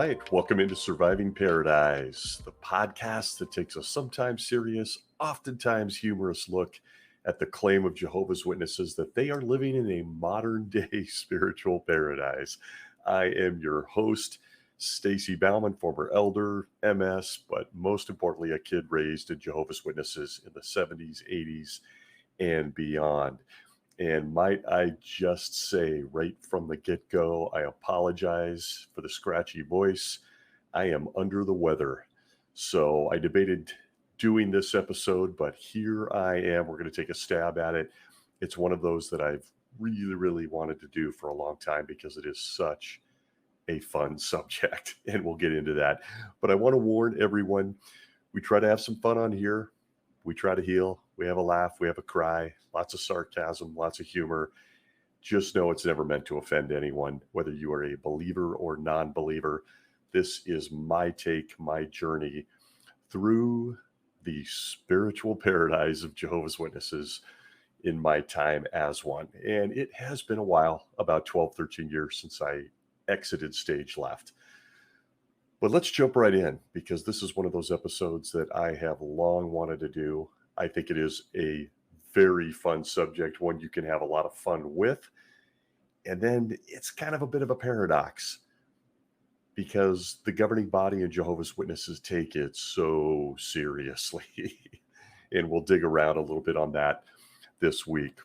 right. Welcome into Surviving Paradise, the podcast that takes a sometimes serious, oftentimes humorous look at the claim of Jehovah's Witnesses that they are living in a modern day spiritual paradise. I am your host, Stacy Bauman, former elder, MS, but most importantly, a kid raised in Jehovah's Witnesses in the 70s, 80s, and beyond. And might I just say right from the get-go, I apologize for the scratchy voice. I am under the weather. So I debated doing this episode, but here I am. We're going to take a stab at it. It's one of those that I've really wanted to do for a long time because it is such a fun subject, and we'll get into that. But I want to warn everyone, we try to have some fun on here. We try to heal. We have a laugh. We have a cry. Lots of sarcasm, lots of humor. Just know it's never meant to offend anyone, whether you are a believer or non-believer. This is my take, my journey through the spiritual paradise of Jehovah's Witnesses in my time as one. And it has been a while, about 12, 13 years since I exited stage left. But let's jump right in, because this is one of those episodes that I have long wanted to do. I think it is a very fun subject, one you can have a lot of fun with. And then it's kind of a bit of a paradox, because the governing body and Jehovah's Witnesses take it so seriously. And we'll dig around a little bit on that this week.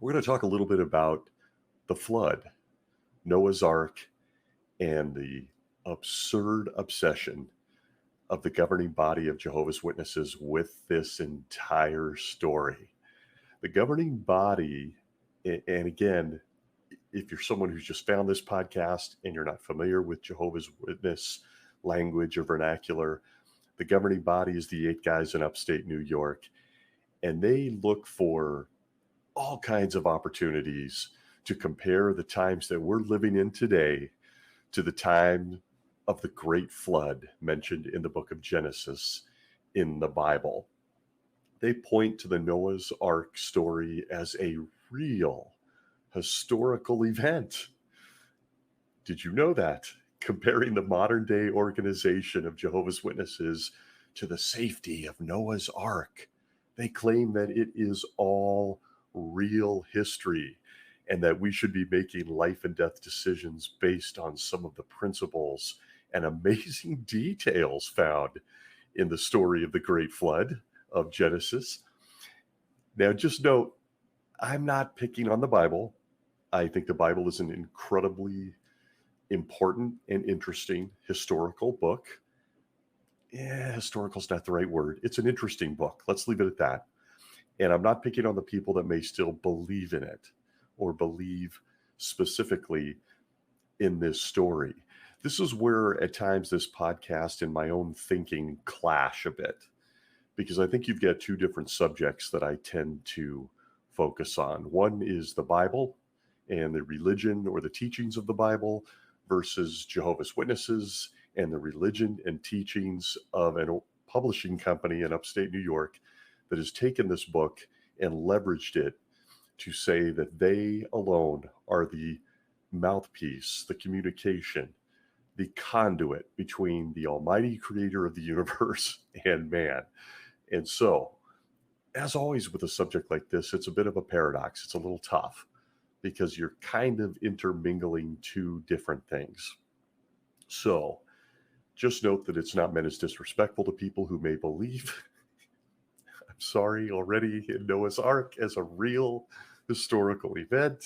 We're going to talk a little bit about the flood, Noah's Ark, and the absurd obsession of the governing body of Jehovah's Witnesses with this entire story. The governing body, and again, if you're someone who's just found this podcast and you're not familiar with Jehovah's Witness language or vernacular, the governing body is the 8 guys in upstate New York, and they look for all kinds of opportunities to compare the times that we're living in today to the time of the great flood mentioned in the book of Genesis in the Bible. They point to the Noah's Ark story as a real historical event. Did you know that? Comparing the modern day organization of Jehovah's Witnesses to the safety of Noah's Ark, they claim that it is all real history, and that we should be making life and death decisions based on some of the principles and amazing details found in the story of the Great Flood of Genesis. Now, just note, I'm not picking on the Bible. I think the Bible is an incredibly important and interesting historical book. Yeah, historical is not the right word. It's an interesting book. Let's leave it at that. And I'm not picking on the people that may still believe in it or believe specifically in this story. This is where at times this podcast and my own thinking clash a bit, because I think you've got 2 different subjects that I tend to focus on. One is the Bible and the religion or the teachings of the Bible versus Jehovah's Witnesses and the religion and teachings of a publishing company in upstate New York that has taken this book and leveraged it to say that they alone are the mouthpiece, the communication, the conduit between the almighty creator of the universe and man. And so, as always with a subject like this, it's a bit of a paradox. It's a little tough because you're kind of intermingling 2 different things. So, just note that it's not meant as disrespectful to people who may believe, I'm sorry already, in Noah's Ark as a real historical event.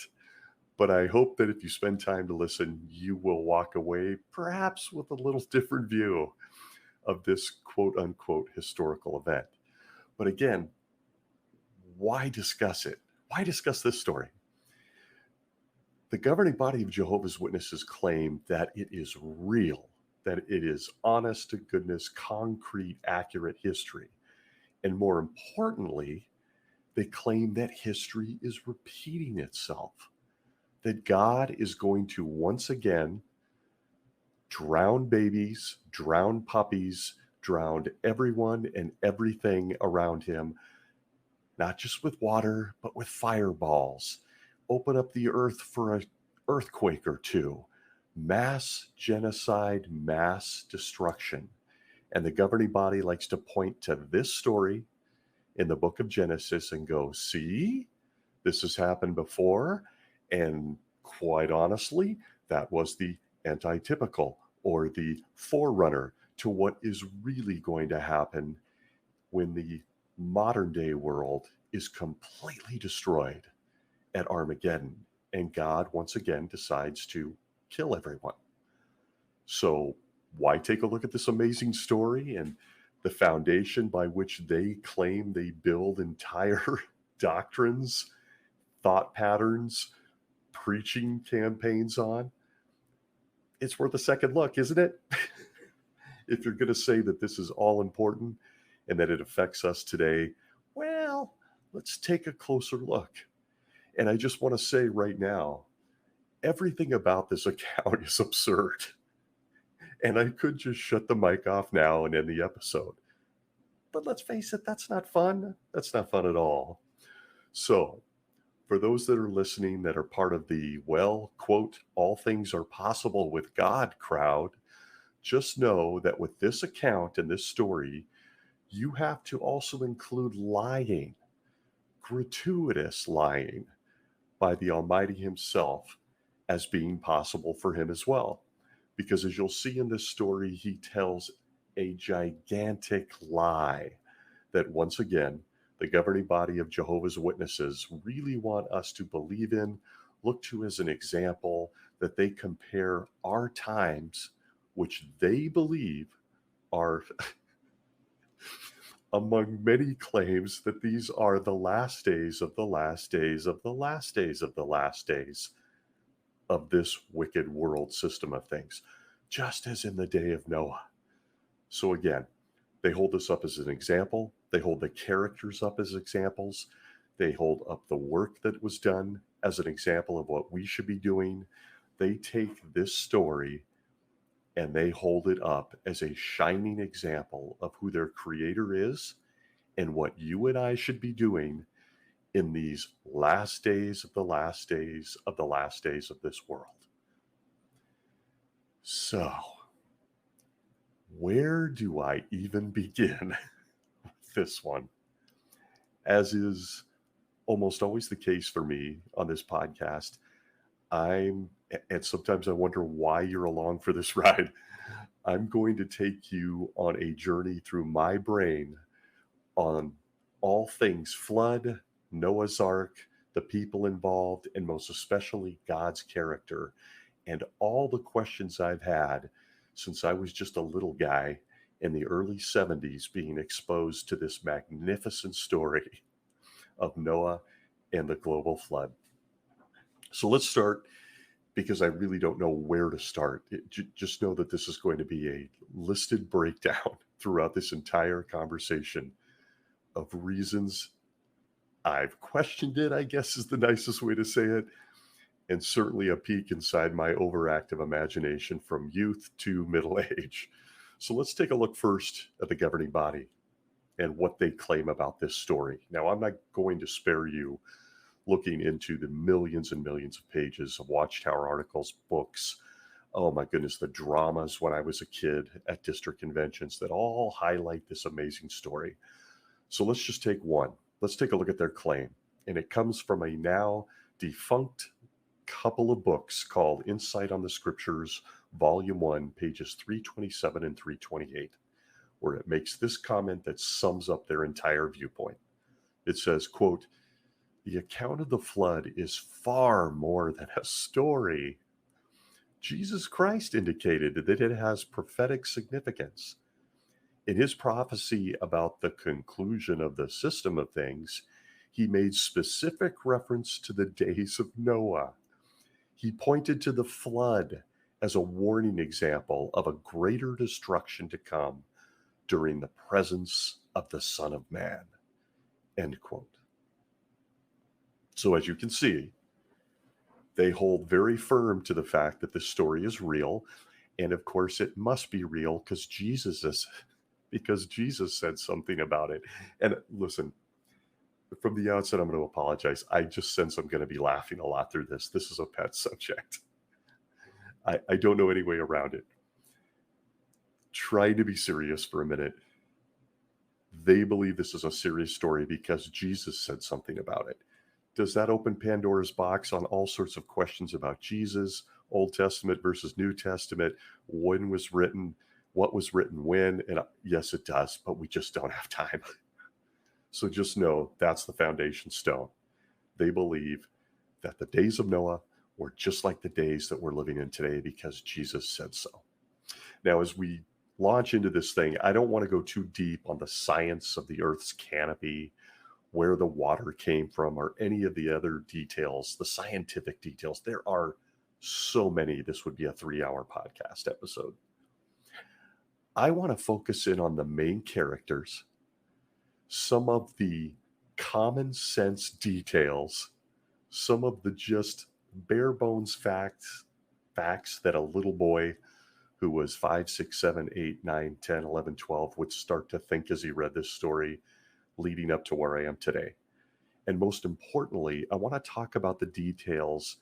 But I hope that if you spend time to listen, you will walk away perhaps with a little different view of this quote unquote historical event. But again, why discuss it? Why discuss this story? The governing body of Jehovah's Witnesses claim that it is real, that it is honest to goodness, concrete, accurate history. And more importantly, they claim that history is repeating itself, that God is going to once again drown babies, drown puppies, drown everyone and everything around him, not just with water, but with fireballs. Open up the earth for an earthquake or 2. Mass genocide, mass destruction. And the governing body likes to point to this story in the book of Genesis and go, see, this has happened before. And quite honestly, that was the antitypical or the forerunner to what is really going to happen when the modern day world is completely destroyed at Armageddon. And God once again decides to kill everyone. So why take a look at this amazing story and the foundation by which they claim they build entire doctrines, thought patterns, preaching campaigns on? It's worth a second look, isn't it? If you're going to say that this is all important and that it affects us today, well, let's take a closer look. And I just want to say right now, everything about this account is absurd. And I could just shut the mic off now and end the episode. But let's face it, that's not fun. That's not fun at all. So, for those that are listening that are part of the, well, quote, all things are possible with God crowd, just know that with this account and this story, you have to also include lying, gratuitous lying by the Almighty Himself as being possible for Him as well. Because as you'll see in this story, He tells a gigantic lie that once again, the governing body of Jehovah's Witnesses really want us to believe in, look to as an example, that they compare our times, which they believe are among many claims that these are the last days of the last days of the last days of the last days of this wicked world system of things, just as in the day of Noah. So again, they hold this up as an example. They hold the characters up as examples. They hold up the work that was done as an example of what we should be doing. They take this story and they hold it up as a shining example of who their creator is and what you and I should be doing in these last days of the last days of the last days of this world. So, where do I even begin with this one? As is almost always the case for me on this podcast, and sometimes I wonder why you're along for this ride. I'm going to take you on a journey through my brain on all things flood, Noah's Ark, the people involved, and most especially God's character, and all the questions I've had since I was just a little guy in the early 70s being exposed to this magnificent story of Noah and the global flood. So let's start, because I really don't know where to start. Just know that this is going to be a listed breakdown throughout this entire conversation of reasons I've questioned it, I guess is the nicest way to say it, and certainly a peek inside my overactive imagination from youth to middle age. So let's take a look first at the governing body and what they claim about this story. Now, I'm not going to spare you looking into the millions and millions of pages of Watchtower articles, books, oh my goodness, the dramas when I was a kid at district conventions that all highlight this amazing story. So let's just take one. Let's take a look at their claim. And it comes from a now defunct couple of books called Insight on the Scriptures, Volume 1, pages 327 and 328, where it makes this comment that sums up their entire viewpoint. It says, quote, "The account of the flood is far more than a story. Jesus Christ indicated that it has prophetic significance. In his prophecy about the conclusion of the system of things, he made specific reference to the days of Noah. He pointed to the flood as a warning example of a greater destruction to come during the presence of the Son of Man." End quote. So as you can see, they hold very firm to the fact that this story is real. And of course, it must be real because Jesus said something about it. And listen, from the outset, I'm going to apologize. I just sense I'm going to be laughing a lot through this. This is a pet subject. I don't know any way around it. Trying to be serious for a minute. They believe this is a serious story because Jesus said something about it. Does that open Pandora's box on all sorts of questions about Jesus, Old Testament versus New Testament, when was written, what was written when? And yes, it does, but we just don't have time. So just know that's the foundation stone. They believe that the days of Noah were just like the days that we're living in today because Jesus said so. Now, as we launch into this thing, I don't want to go too deep on the science of the Earth's canopy, where the water came from, or any of the other details, the scientific details. There are so many. This would be a 3-hour podcast episode. I want to focus in on the main characters, some of the common sense details, some of the just bare bones facts that a little boy who was 5, 6, 7, 8, 9, 10, 11, 12 would start to think as he read this story leading up to where I am today. And most importantly, I want to talk about the details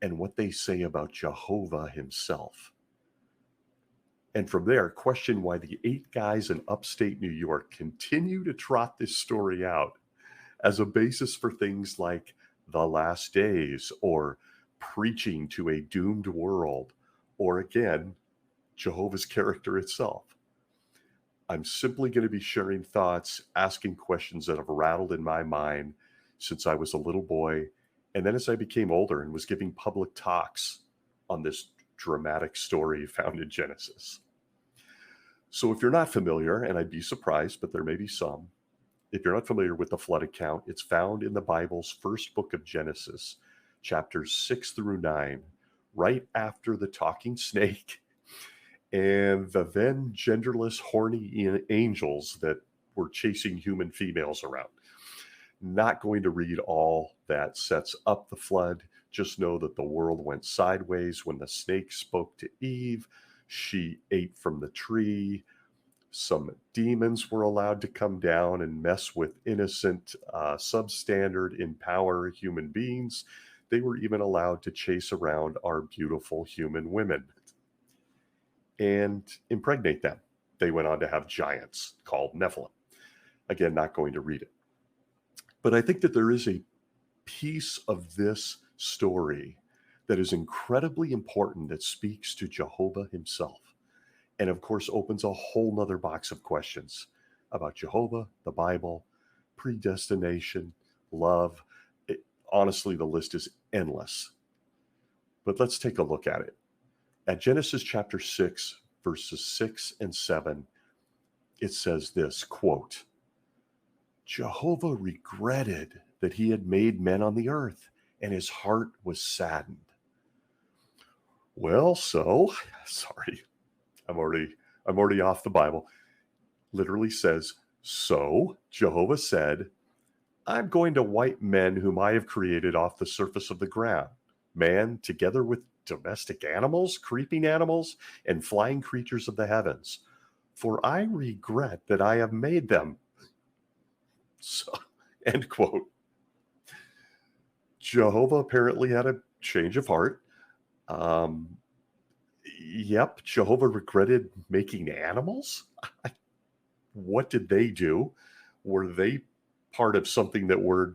and what they say about Jehovah himself. And from there, question why the 8 guys in upstate New York continue to trot this story out as a basis for things like the last days, or preaching to a doomed world, or again, Jehovah's character itself. I'm simply going to be sharing thoughts, asking questions that have rattled in my mind since I was a little boy, and then as I became older and was giving public talks on this dramatic story found in Genesis. So if you're not familiar, and I'd be surprised, but there may be some, if you're not familiar with the flood account, it's found in the Bible's first book of Genesis, chapters 6 through 9, right after the talking snake and the then genderless, horny angels that were chasing human females around. Not going to read all that sets up the flood. Just know that the world went sideways when the snake spoke to Eve. She ate from the tree. Some demons were allowed to come down and mess with innocent, substandard in power human beings. They were even allowed to chase around our beautiful human women and impregnate them. They went on to have giants called Nephilim. Again, not going to read it. But I think that there is a piece of this story that is incredibly important that speaks to Jehovah himself. And of course, opens a whole nother box of questions about Jehovah, the Bible, predestination, love. Honestly, the list is endless. But let's take a look at it. At Genesis chapter 6, verses 6 and 7, it says this, quote, Jehovah regretted that he had made men on the earth, and his heart was saddened. Well, sorry, I'm already off the Bible. Literally says, so Jehovah said, I'm going to wipe men whom I have created off the surface of the ground, man together with domestic animals, creeping animals, and flying creatures of the heavens. For I regret that I have made them. So, end quote. Jehovah apparently had a change of heart. Yep, Jehovah regretted making animals. What did they do? Were they part of something that we're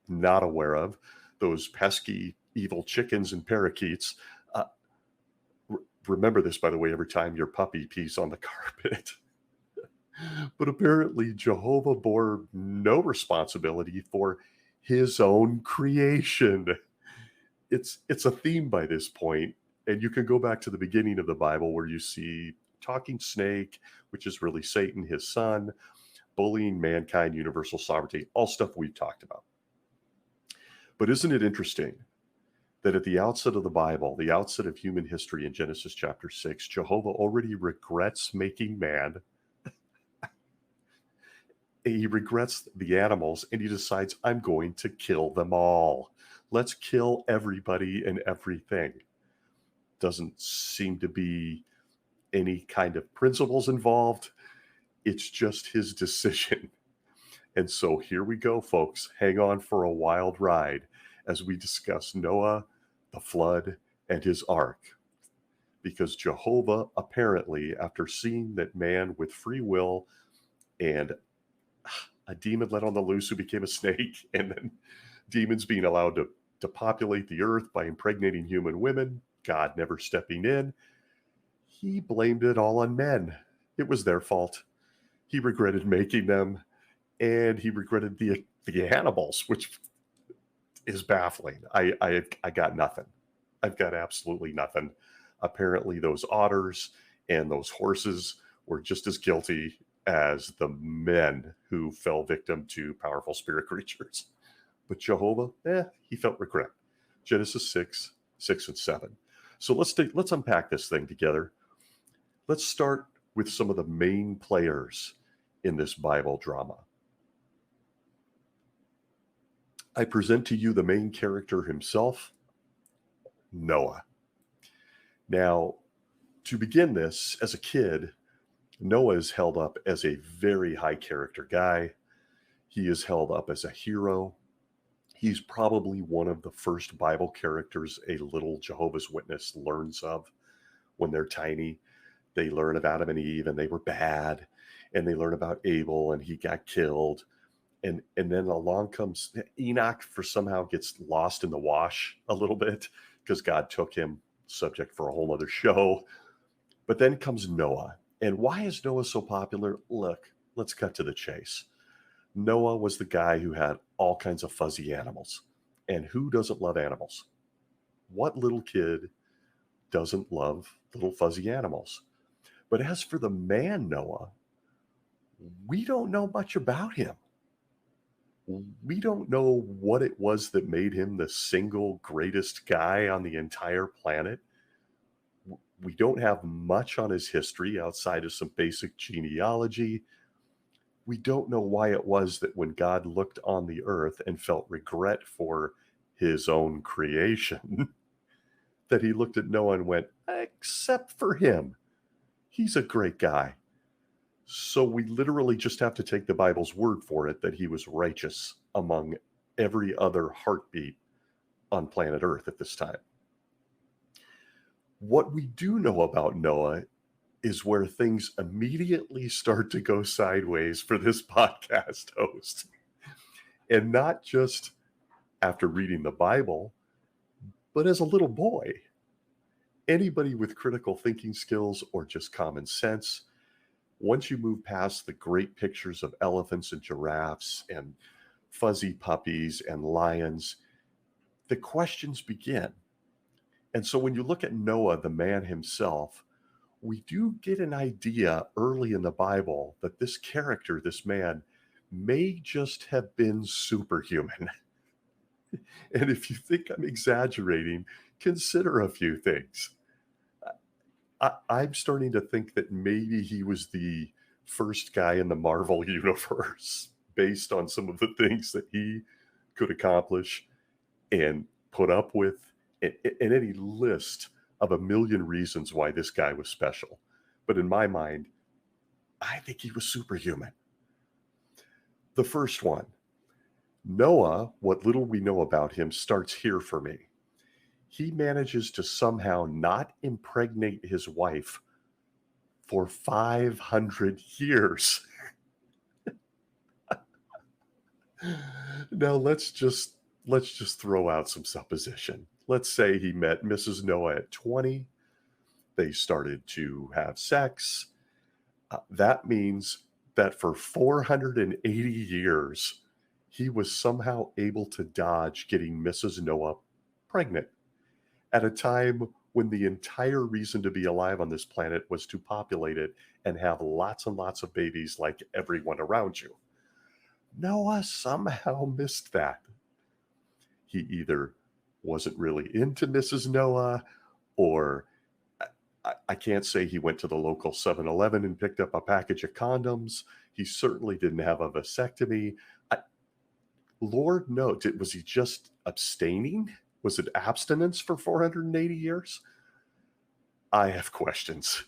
not aware of? Those pesky, evil chickens and parakeets. Remember this, by the way, every time your puppy pees on the carpet. But apparently Jehovah bore no responsibility for his own creation. It's a theme by this point, and you can go back to the beginning of the Bible where you see talking snake, which is really Satan, his son, bullying mankind, universal sovereignty, all stuff we've talked about. But isn't it interesting that at the outset of the Bible, the outset of human history in Genesis chapter 6, Jehovah already regrets making man. He regrets the animals, and he decides, I'm going to kill them all. Let's kill everybody and everything. Doesn't seem to be any kind of principles involved. It's just his decision. And so here we go, folks. Hang on for a wild ride as we discuss Noah, the flood, and his ark. because Jehovah apparently, after seeing that man with free will and a demon let on the loose who became a snake, and then demons being allowed to populate the earth by impregnating human women, God never stepping in, he blamed it all on men. It was their fault. He regretted making them, and he regretted the animals, which is baffling. I got nothing. I've got absolutely nothing. Apparently, those otters and those horses were just as guilty as the men who fell victim to powerful spirit creatures. But Jehovah, he felt regret. Genesis 6, 6 and 7. So let's unpack this thing together. Let's start with some of the main players in this Bible drama. I present to you the main character himself, Noah. Now, to begin this, as a kid, Noah is held up as a very high character guy. He is held up as a hero. He's probably one of the first Bible characters a little Jehovah's Witness learns of when they're tiny. They learn of Adam and Eve, and they were bad. And they learn about Abel, and he got killed. And then along comes Enoch, for somehow gets lost in the wash a little bit because God took him, subject for a whole other show. But then comes Noah. And why is Noah so popular? Look, let's cut to the chase. Noah was the guy who had all kinds of fuzzy animals. And who doesn't love animals? What little kid doesn't love little fuzzy animals? But as for the man Noah, we don't know much about him. We don't know what it was that made him the single greatest guy on the entire planet. We don't have much on his history outside of some basic genealogy. We don't know why it was that when God looked on the earth and felt regret for his own creation, that he looked at Noah and went, except for him, he's a great guy. So we literally just have to take the Bible's word for it that he was righteous among every other heartbeat on planet Earth at this time. What we do know about Noah is where things immediately start to go sideways for this podcast host. And not just after reading the Bible, but as a little boy. Anybody with critical thinking skills or just common sense, once you move past the great pictures of elephants and giraffes and fuzzy puppies and lions, the questions begin. And so when you look at Noah, the man himself, we do get an idea early in the Bible that this character, this man, may just have been superhuman. And if you think I'm exaggerating, consider a few things. I'm starting to think that maybe he was the first guy in the Marvel universe based on some of the things that he could accomplish and put up with, and any list of a million reasons why this guy was special. But in my mind, I think he was superhuman. The first one, Noah, what little we know about him starts here for me. He manages to somehow not impregnate his wife for 500 years. Now let's just throw out some supposition. Let's say he met Mrs. Noah at 20. They started to have sex. That means that for 480 years, he was somehow able to dodge getting Mrs. Noah pregnant at a time when the entire reason to be alive on this planet was to populate it and have lots and lots of babies like everyone around you. Noah somehow missed that. He either wasn't really into Mrs. Noah, or I can't say he went to the local 7-Eleven and picked up a package of condoms. He certainly didn't have a vasectomy. Lord knows, was he just abstaining? Was it abstinence for 480 years? I have questions.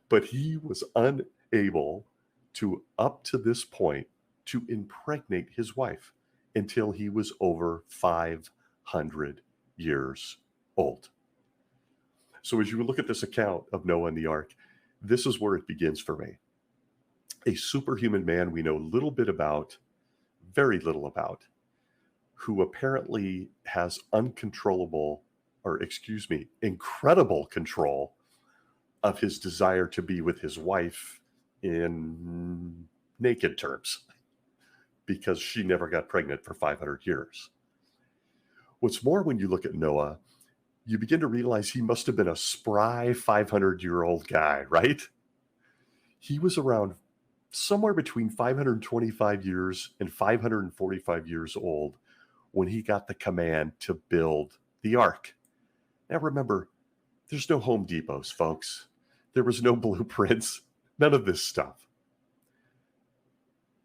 But he was unable to, up to this point, to impregnate his wife until he was over 500 years old. So as you look at this account of Noah and the ark, this is where it begins for me. A superhuman man we know little bit about, very little about, who apparently has incredible control of his desire to be with his wife in naked terms, because she never got pregnant for 500 years. What's more, when you look at Noah, you begin to realize he must have been a spry 500-year-old guy, right? He was around somewhere between 525 years and 545 years old when he got the command to build the ark. Now remember, there's no Home Depots, folks. There was no blueprints, none of this stuff.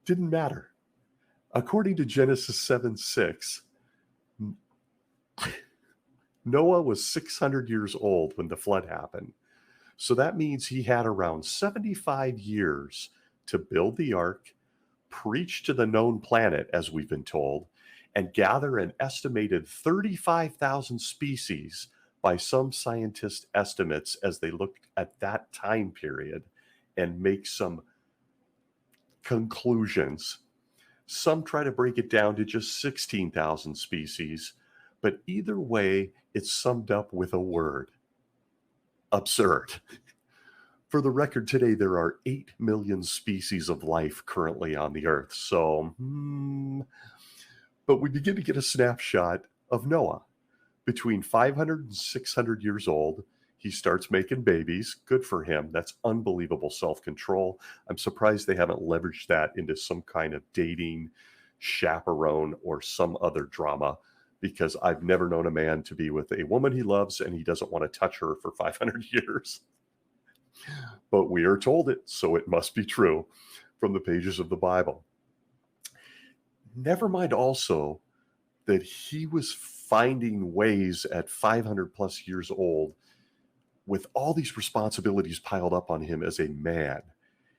Didn't matter. According to Genesis 7:6, Noah was 600 years old when the flood happened. So that means he had around 75 years to build the ark, preach to the known planet, as we've been told, and gather an estimated 35,000 species by some scientist estimates as they looked at that time period and make some conclusions. Some try to break it down to just 16,000 species, but either way, it's summed up with a word: absurd. For the record, today there are 8 million species of life currently on the earth. So, but we begin to get a snapshot of Noah. Between 500 and 600 years old, he starts making babies. Good for him. That's unbelievable self-control. I'm surprised they haven't leveraged that into some kind of dating chaperone or some other drama, because I've never known a man to be with a woman he loves and he doesn't want to touch her for 500 years. But we are told it, so it must be true from the pages of the Bible. Never mind also that he was finding ways at 500 plus years old, with all these responsibilities piled up on him as a man.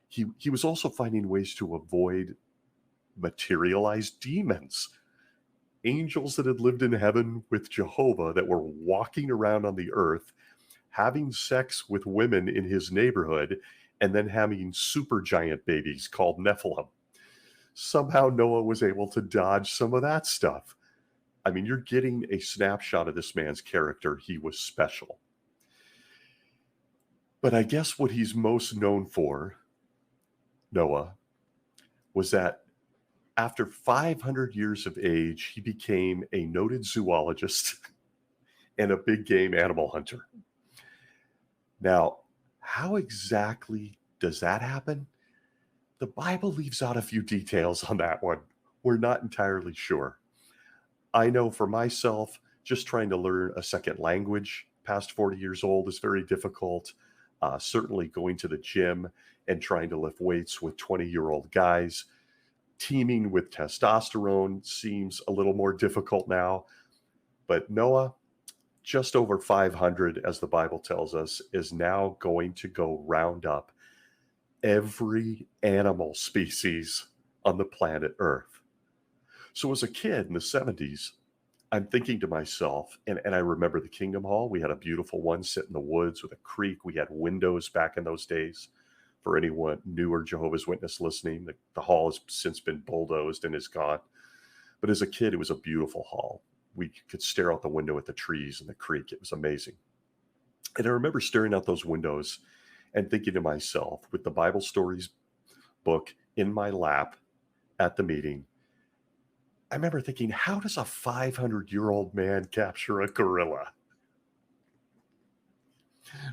He was also finding ways to avoid materialized demons, angels that had lived in heaven with Jehovah that were walking around on the earth, having sex with women in his neighborhood, and then having supergiant babies called Nephilim. Somehow Noah was able to dodge some of that stuff. I mean, you're getting a snapshot of this man's character. He was special. But I guess what he's most known for, Noah, was that after 500 years of age, he became a noted zoologist and a big game animal hunter. Now, how exactly does that happen? The Bible leaves out a few details on that one. We're not entirely sure. I know for myself, just trying to learn a second language past 40 years old is very difficult. Certainly going to the gym and trying to lift weights with 20-year-old guys, teaming with testosterone seems a little more difficult now. But Noah, just over 500, as the Bible tells us, is now going to go round up every animal species on the planet Earth. So as a kid in the 70s, I'm thinking to myself, and I remember the Kingdom Hall. We had a beautiful one sit in the woods with a creek. We had windows back in those days. For anyone newer Jehovah's Witness listening, the hall has since been bulldozed and is gone. But as a kid, it was a beautiful hall. We could stare out the window at the trees and the creek. It was amazing. And I remember staring out those windows and thinking to myself, with the Bible stories book in my lap at the meeting, I remember thinking, how does a 500-year-old man capture a gorilla?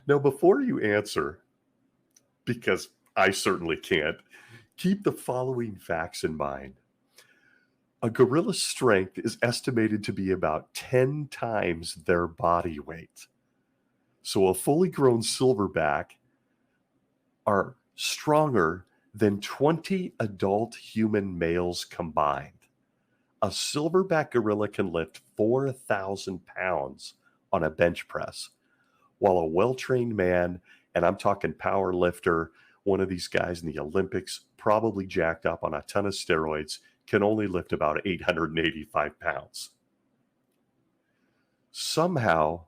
Now, before you answer, because I certainly can't, keep the following facts in mind. A gorilla's strength is estimated to be about 10 times their body weight. So a fully grown silverback are stronger than 20 adult human males combined. A silverback gorilla can lift 4,000 pounds on a bench press, while a well-trained man, and I'm talking power lifter, one of these guys in the Olympics, probably jacked up on a ton of steroids, can only lift about 885 pounds. Somehow,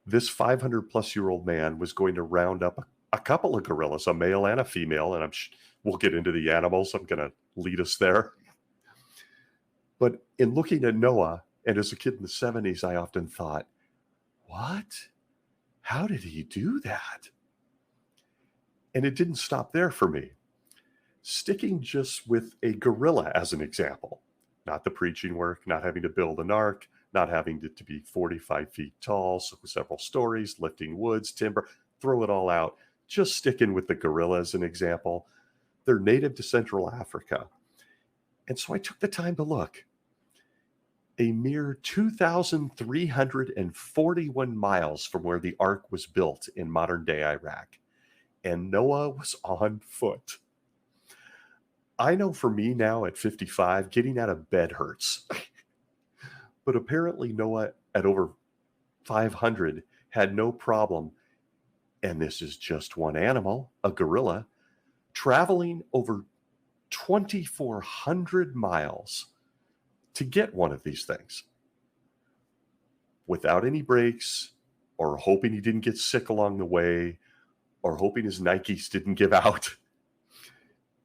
This 500 plus year old man was going to round up a couple of gorillas, a male and a female, and we'll get into the animals. I'm going to lead us there. But in looking at Noah, and as a kid in the 70s, I often thought, what? How did he do that? And it didn't stop there for me. Sticking just with a gorilla as an example, not the preaching work, not having to build an ark, not having to be 45 feet tall, so several stories, lifting woods, timber, throw it all out. Just sticking with the gorilla as an example. They're native to Central Africa. And so I took the time to look. A mere 2,341 miles from where the ark was built in modern-day Iraq. And Noah was on foot. I know for me now at 55, getting out of bed hurts. But apparently Noah at over 500 had no problem, and this is just one animal, a gorilla, traveling over 2,400 miles to get one of these things without any breaks, or hoping he didn't get sick along the way, or hoping his Nikes didn't give out.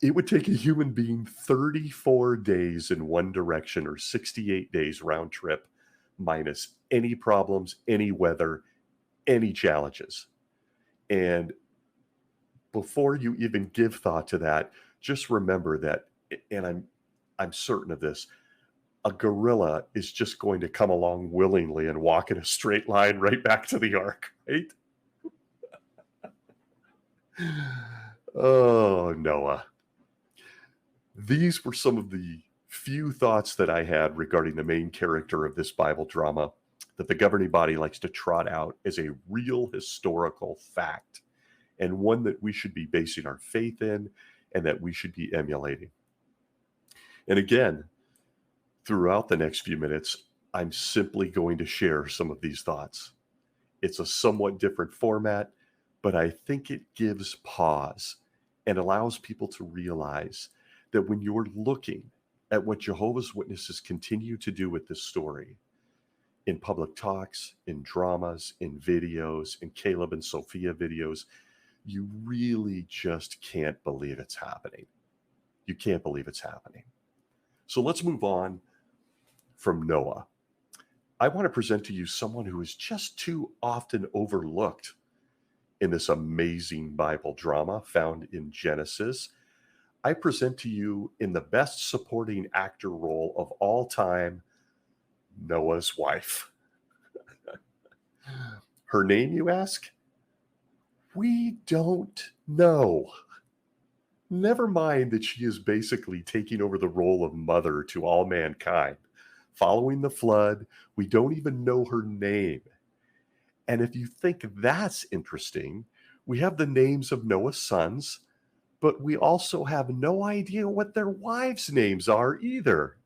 It would take a human being 34 days in one direction, or 68 days round trip, minus any problems, any weather, any challenges. And before you even give thought to that, just remember that, and I'm certain of this, a gorilla is just going to come along willingly and walk in a straight line right back to the ark, right? Oh, Noah. These were some of the few thoughts that I had regarding the main character of this Bible drama that the governing body likes to trot out as a real historical fact, and one that we should be basing our faith in and that we should be emulating. And again, throughout the next few minutes, I'm simply going to share some of these thoughts. It's a somewhat different format, but I think it gives pause and allows people to realize that when you're looking at what Jehovah's Witnesses continue to do with this story, in public talks, in dramas, in videos, in Caleb and Sophia videos, you really just can't believe it's happening. You can't believe it's happening. So let's move on from Noah. I want to present to you someone who is just too often overlooked in this amazing Bible drama found in Genesis. I present to you in the best supporting actor role of all time, Noah's wife. Her name, you ask? We don't know. Never mind that she is basically taking over the role of mother to all mankind. Following the flood, we don't even know her name. And if you think that's interesting, we have the names of Noah's sons, but we also have no idea what their wives' names are either.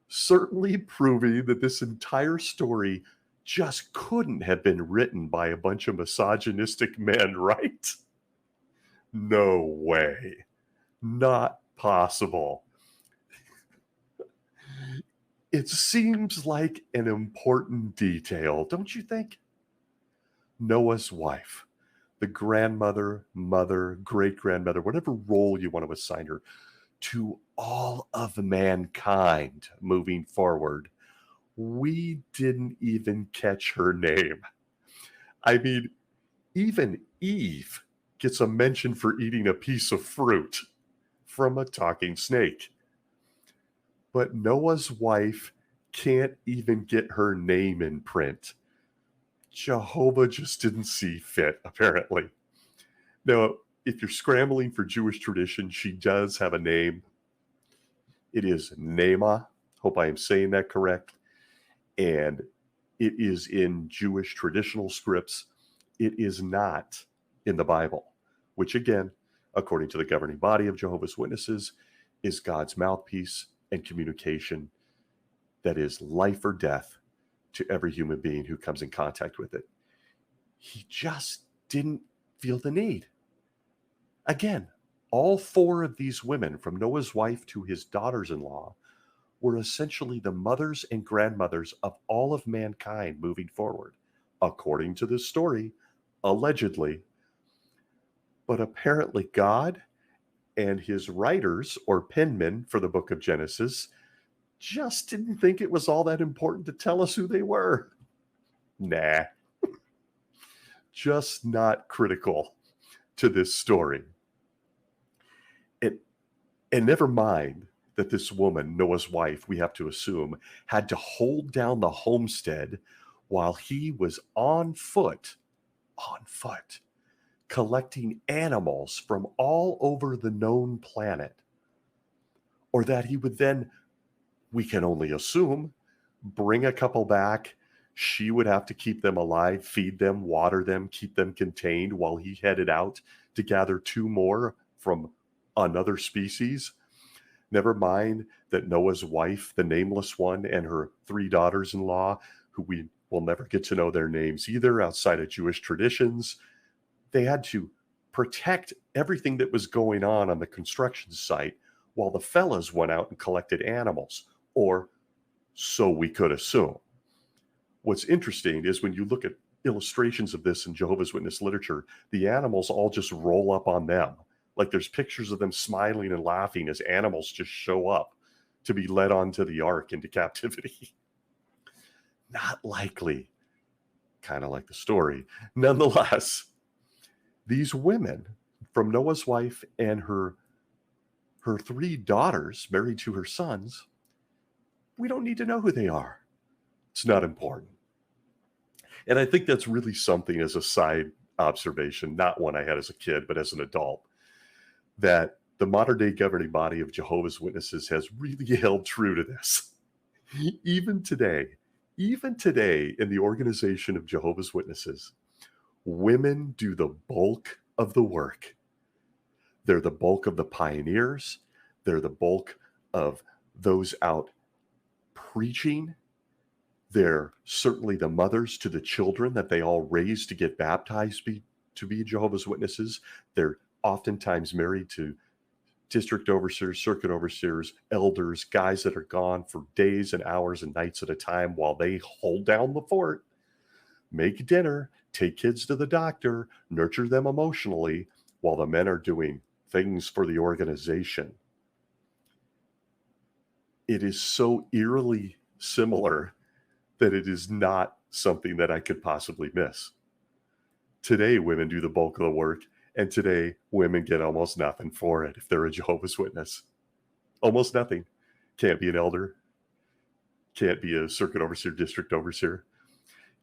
Certainly proving that this entire story just couldn't have been written by a bunch of misogynistic men, right? No way. Not possible. It seems like an important detail, don't you think? Noah's wife, the grandmother, mother, great-grandmother, whatever role you want to assign her, to all of mankind moving forward. We didn't even catch her name. I mean, even Eve gets a mention for eating a piece of fruit from a talking snake. But Noah's wife can't even get her name in print. Jehovah just didn't see fit, apparently. Now, if you're scrambling for Jewish tradition, she does have a name. It is Naamah. Hope I am saying that correct. And it is in Jewish traditional scripts. It is not in the Bible, which again, according to the governing body of Jehovah's Witnesses, is God's mouthpiece and communication that is life or death to every human being who comes in contact with it. He just didn't feel the need. Again, all four of these women, from Noah's wife to his daughters-in-law, were essentially the mothers and grandmothers of all of mankind moving forward, according to this story, allegedly. But apparently God and his writers or penmen for the book of Genesis just didn't think it was all that important to tell us who they were. Nah, just not critical to this story. And never mind that this woman, Noah's wife, we have to assume, had to hold down the homestead while he was on foot, collecting animals from all over the known planet. Or that he would then, we can only assume, bring a couple back. She would have to keep them alive, feed them, water them, keep them contained while he headed out to gather 2 more from another species. Never mind that Noah's wife, the nameless one, and her 3 daughters-in-law, who we will never get to know their names either outside of Jewish traditions, they had to protect everything that was going on the construction site while the fellas went out and collected animals, or so we could assume. What's interesting is when you look at illustrations of this in Jehovah's Witness literature, the animals all just roll up on them. Like there's pictures of them smiling and laughing as animals just show up to be led onto the ark into captivity. Not likely. Kind of like the story. Nonetheless, these women from Noah's wife and her 3 daughters married to her sons, we don't need to know who they are. It's not important. And I think that's really something as a side observation, not one I had as a kid, but as an adult, that the modern day governing body of Jehovah's Witnesses has really held true to this. Even today in the organization of Jehovah's Witnesses, women do the bulk of the work. They're the bulk of the pioneers. They're the bulk of those out preaching. They're certainly the mothers to the children that they all raised to get baptized to be Jehovah's Witnesses. They're oftentimes married to district overseers, circuit overseers, elders, guys that are gone for days and hours and nights at a time while they hold down the fort, make dinner, take kids to the doctor, nurture them emotionally, while the men are doing things for the organization. It is so eerily similar that it is not something that I could possibly miss. Today, women do the bulk of the work, and today, women get almost nothing for it if they're a Jehovah's Witness. Almost nothing. Can't be an elder. Can't be a circuit overseer, district overseer.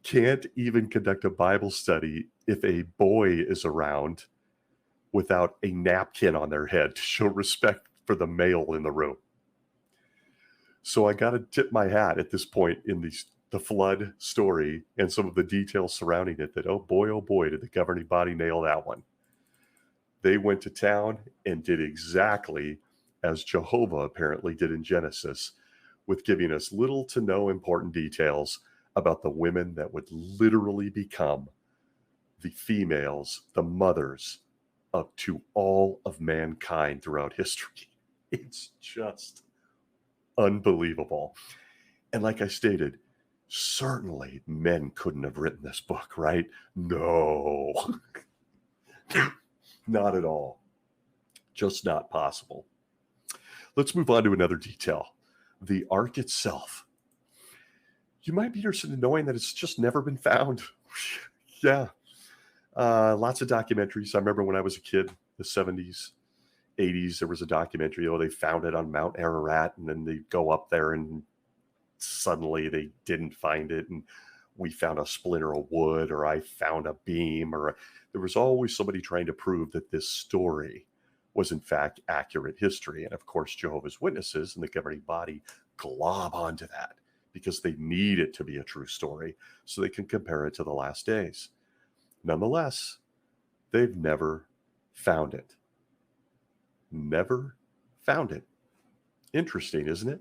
Can't even conduct a Bible study if a boy is around without a napkin on their head to show respect for the male in the room. So I got to tip my hat at this point in the flood story and some of the details surrounding it that, oh boy, did the governing body nail that one. They went to town and did exactly as Jehovah apparently did in Genesis, with giving us little to no important details about the women that would literally become the females, the mothers to all of mankind throughout history. It's just unbelievable. And like I stated, certainly men couldn't have written this book, right? No, not at all. Just not possible. Let's move on to another detail. The ark itself. You might be interested in knowing that it's just never been found. Yeah. Lots of documentaries. I remember when I was a kid, the 70s, 80s, there was a documentary. Oh, they found it on Mount Ararat, and then they go up there and suddenly they didn't find it. And we found a splinter of wood, or I found a beam, or there was always somebody trying to prove that this story was in fact accurate history. And of course, Jehovah's Witnesses and the governing body glob onto that because they need it to be a true story so they can compare it to the last days. Nonetheless, they've never found it. Never found it. Interesting, isn't it?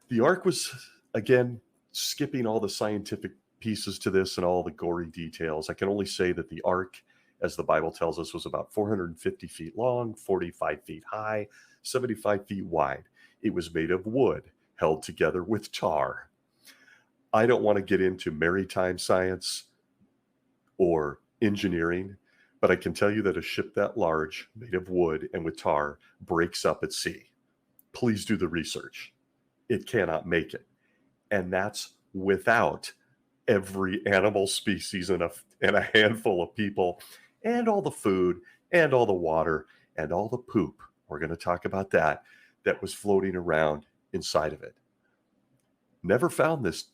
The ark was, again, skipping all the scientific pieces to this and all the gory details. I can only say that the ark, as the Bible tells us, was about 450 feet long, 45 feet high, 75 feet wide. It was made of wood, held together with tar. I don't want to get into maritime science, or engineering, but I can tell you that a ship that large, made of wood and with tar, breaks up at sea. Please do the research. It cannot make it. And that's without every animal species and a handful of people and all the food and all the water and all the poop. We're going to talk about that was floating around inside of it. Never found this,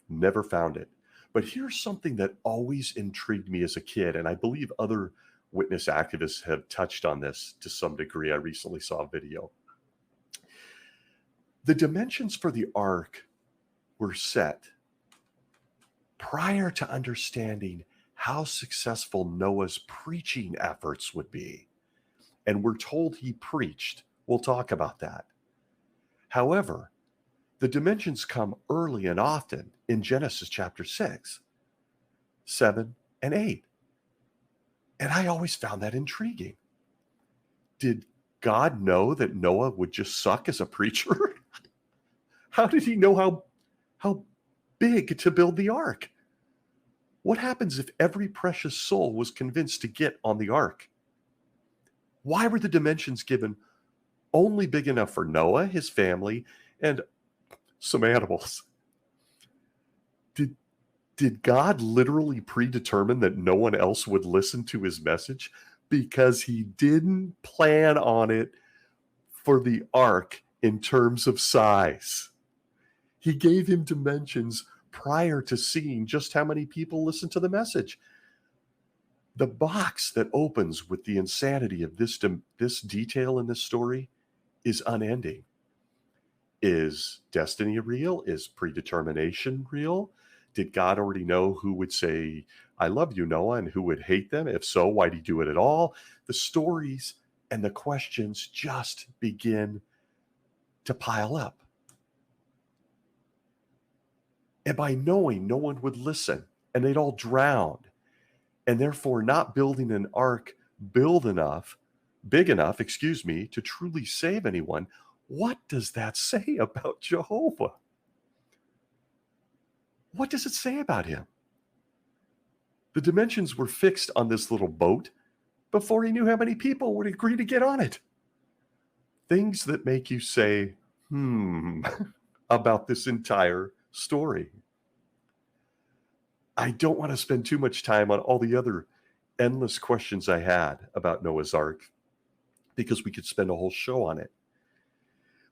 never found it. But here's something that always intrigued me as a kid, and I believe other witness activists have touched on this to some degree. I recently saw a video. The dimensions for the ark were set prior to understanding how successful Noah's preaching efforts would be. And we're told he preached. We'll talk about that. However, the dimensions come early and often in Genesis chapter 6, 7, and 8. And I always found that intriguing. Did God know that Noah would just suck as a preacher? How did he know how big to build the ark? What happens if every precious soul was convinced to get on the ark? Why were the dimensions given only big enough for Noah, his family, and some animals? Did God literally predetermine that no one else would listen to his message because he didn't plan on it for the ark in terms of size? He gave him dimensions prior to seeing just how many people listen to the message. The box that opens with the insanity of this detail in this story is unending. Is destiny real? Is predetermination real? Did God already know who would say, I love you, Noah, and who would hate them? If so, why did he do it at all? The stories and the questions just begin to pile up. And by knowing no one would listen and they'd all drown, and therefore not building an ark big enough, to truly save anyone, what does that say about Jehovah? What does it say about him? The dimensions were fixed on this little boat before he knew how many people would agree to get on it. Things that make you say, about this entire story. I don't want to spend too much time on all the other endless questions I had about Noah's Ark because we could spend a whole show on it.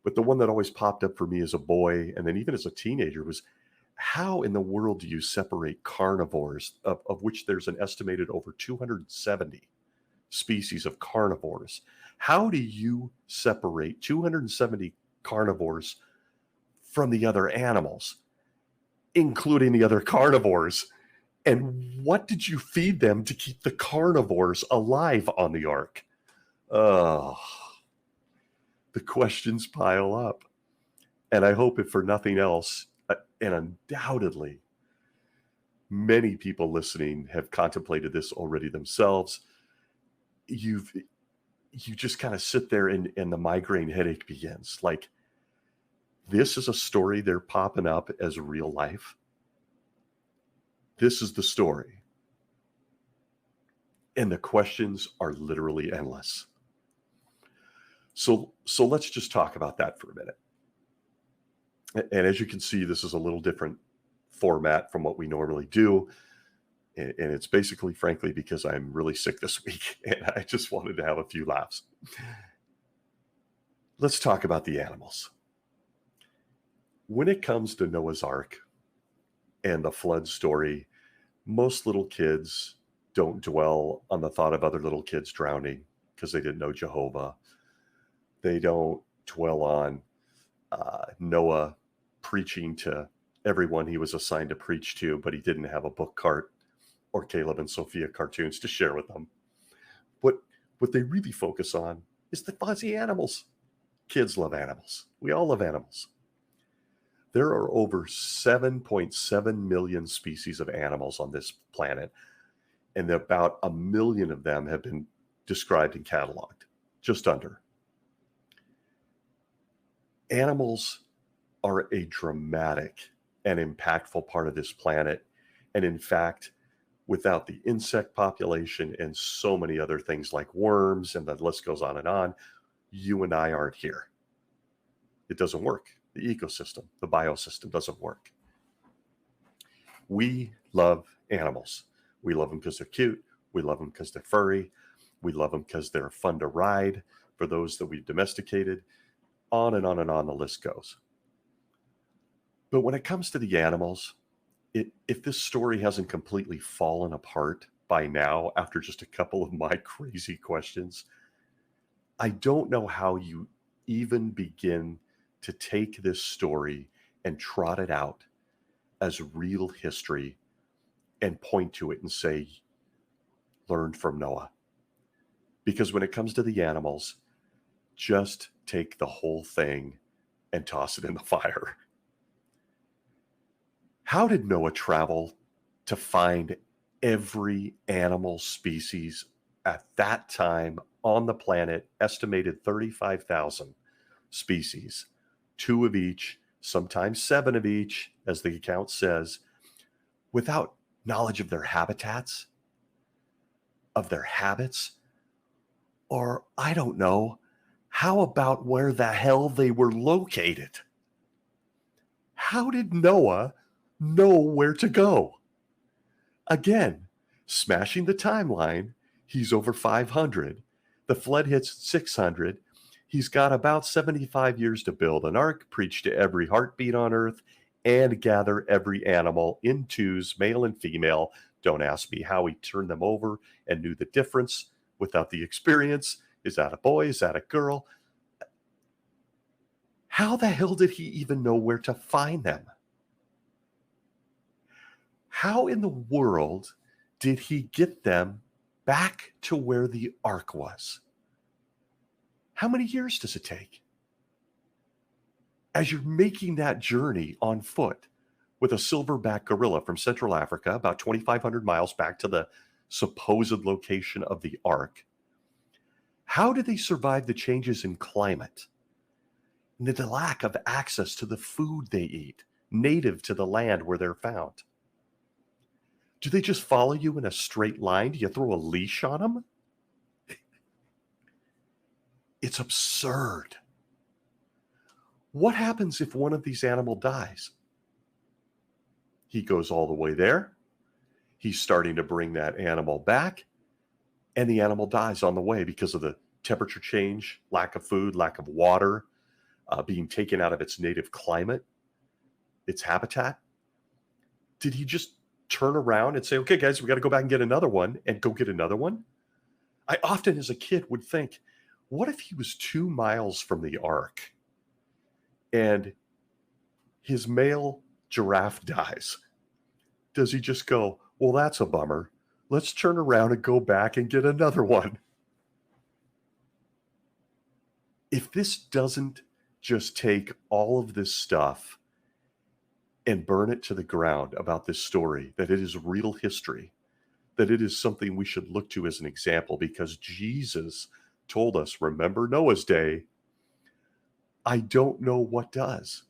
But the one that always popped up for me as a boy and then even as a teenager was, how in the world do you separate carnivores, of which there's an estimated over 270 species of carnivores? How do you separate 270 carnivores from the other animals, including the other carnivores? And what did you feed them to keep the carnivores alive on the ark? The questions pile up. And I hope, if for nothing else, and undoubtedly many people listening have contemplated this already themselves, you just kind of sit there and the migraine headache begins. Like, this is a story they're popping up as real life. This is the story. And the questions are literally endless. So let's just talk about that for a minute. And as you can see, this is a little different format from what we normally do. And it's basically, frankly, because I'm really sick this week and I just wanted to have a few laughs. Let's talk about the animals. When it comes to Noah's Ark and the flood story, most little kids don't dwell on the thought of other little kids drowning because they didn't know Jehovah. They don't dwell on Noah preaching to everyone he was assigned to preach to, but he didn't have a book cart or Caleb and Sophia cartoons to share with them. What they really focus on is the fuzzy animals. Kids love animals. We all love animals. There are over 7.7 million species of animals on this planet, and about 1 million of them have been described and cataloged, just under. Animals are a dramatic and impactful part of this planet. And in fact, without the insect population and so many other things like worms, and the list goes on, you and I aren't here. It doesn't work. The ecosystem, the biosystem doesn't work. We love animals. We love them because they're cute. We love them because they're furry. We love them because they're fun to ride for those that we've domesticated. On and on and on the list goes. But when it comes to the animals, if this story hasn't completely fallen apart by now after just a couple of my crazy questions, I don't know how you even begin to take this story and trot it out as real history and point to it and say, learn from Noah. Because when it comes to the animals, just take the whole thing and toss it in the fire. How did Noah travel to find every animal species at that time on the planet, estimated 35,000 species, 2 of each, sometimes 7 of each, as the account says, without knowledge of their habitats, of their habits, or I don't know, how about where the hell they were located? How did Noah know where to go? Again, smashing the timeline, he's over 500. The flood hits 600. He's got about 75 years to build an ark, preach to every heartbeat on earth, and gather every animal in twos, male and female. Don't ask me how he turned them over and knew the difference without the experience. Is that a boy? Is that a girl? How the hell did he even know where to find them? How in the world did he get them back to where the ark was? How many years does it take? As you're making that journey on foot with a silverback gorilla from Central Africa, about 2,500 miles back to the supposed location of the ark, how did they survive the changes in climate and the lack of access to the food they eat, native to the land where they're found? Do they just follow you in a straight line? Do you throw a leash on them? It's absurd. What happens if one of these animals dies? He goes all the way there. He's starting to bring that animal back, and the animal dies on the way because of the temperature change, lack of food, lack of water, being taken out of its native climate, its habitat. Did he just turn around and say, okay, guys, we got to go back and get another one, and go get another one? I often, as a kid, would think, what if he was 2 miles from the ark and his male giraffe dies? Does he just go, well, that's a bummer. Let's turn around and go back and get another one? If this doesn't just take all of this stuff and burn it to the ground about this story, that it is real history, that it is something we should look to as an example, because Jesus told us, remember Noah's day, I don't know what does.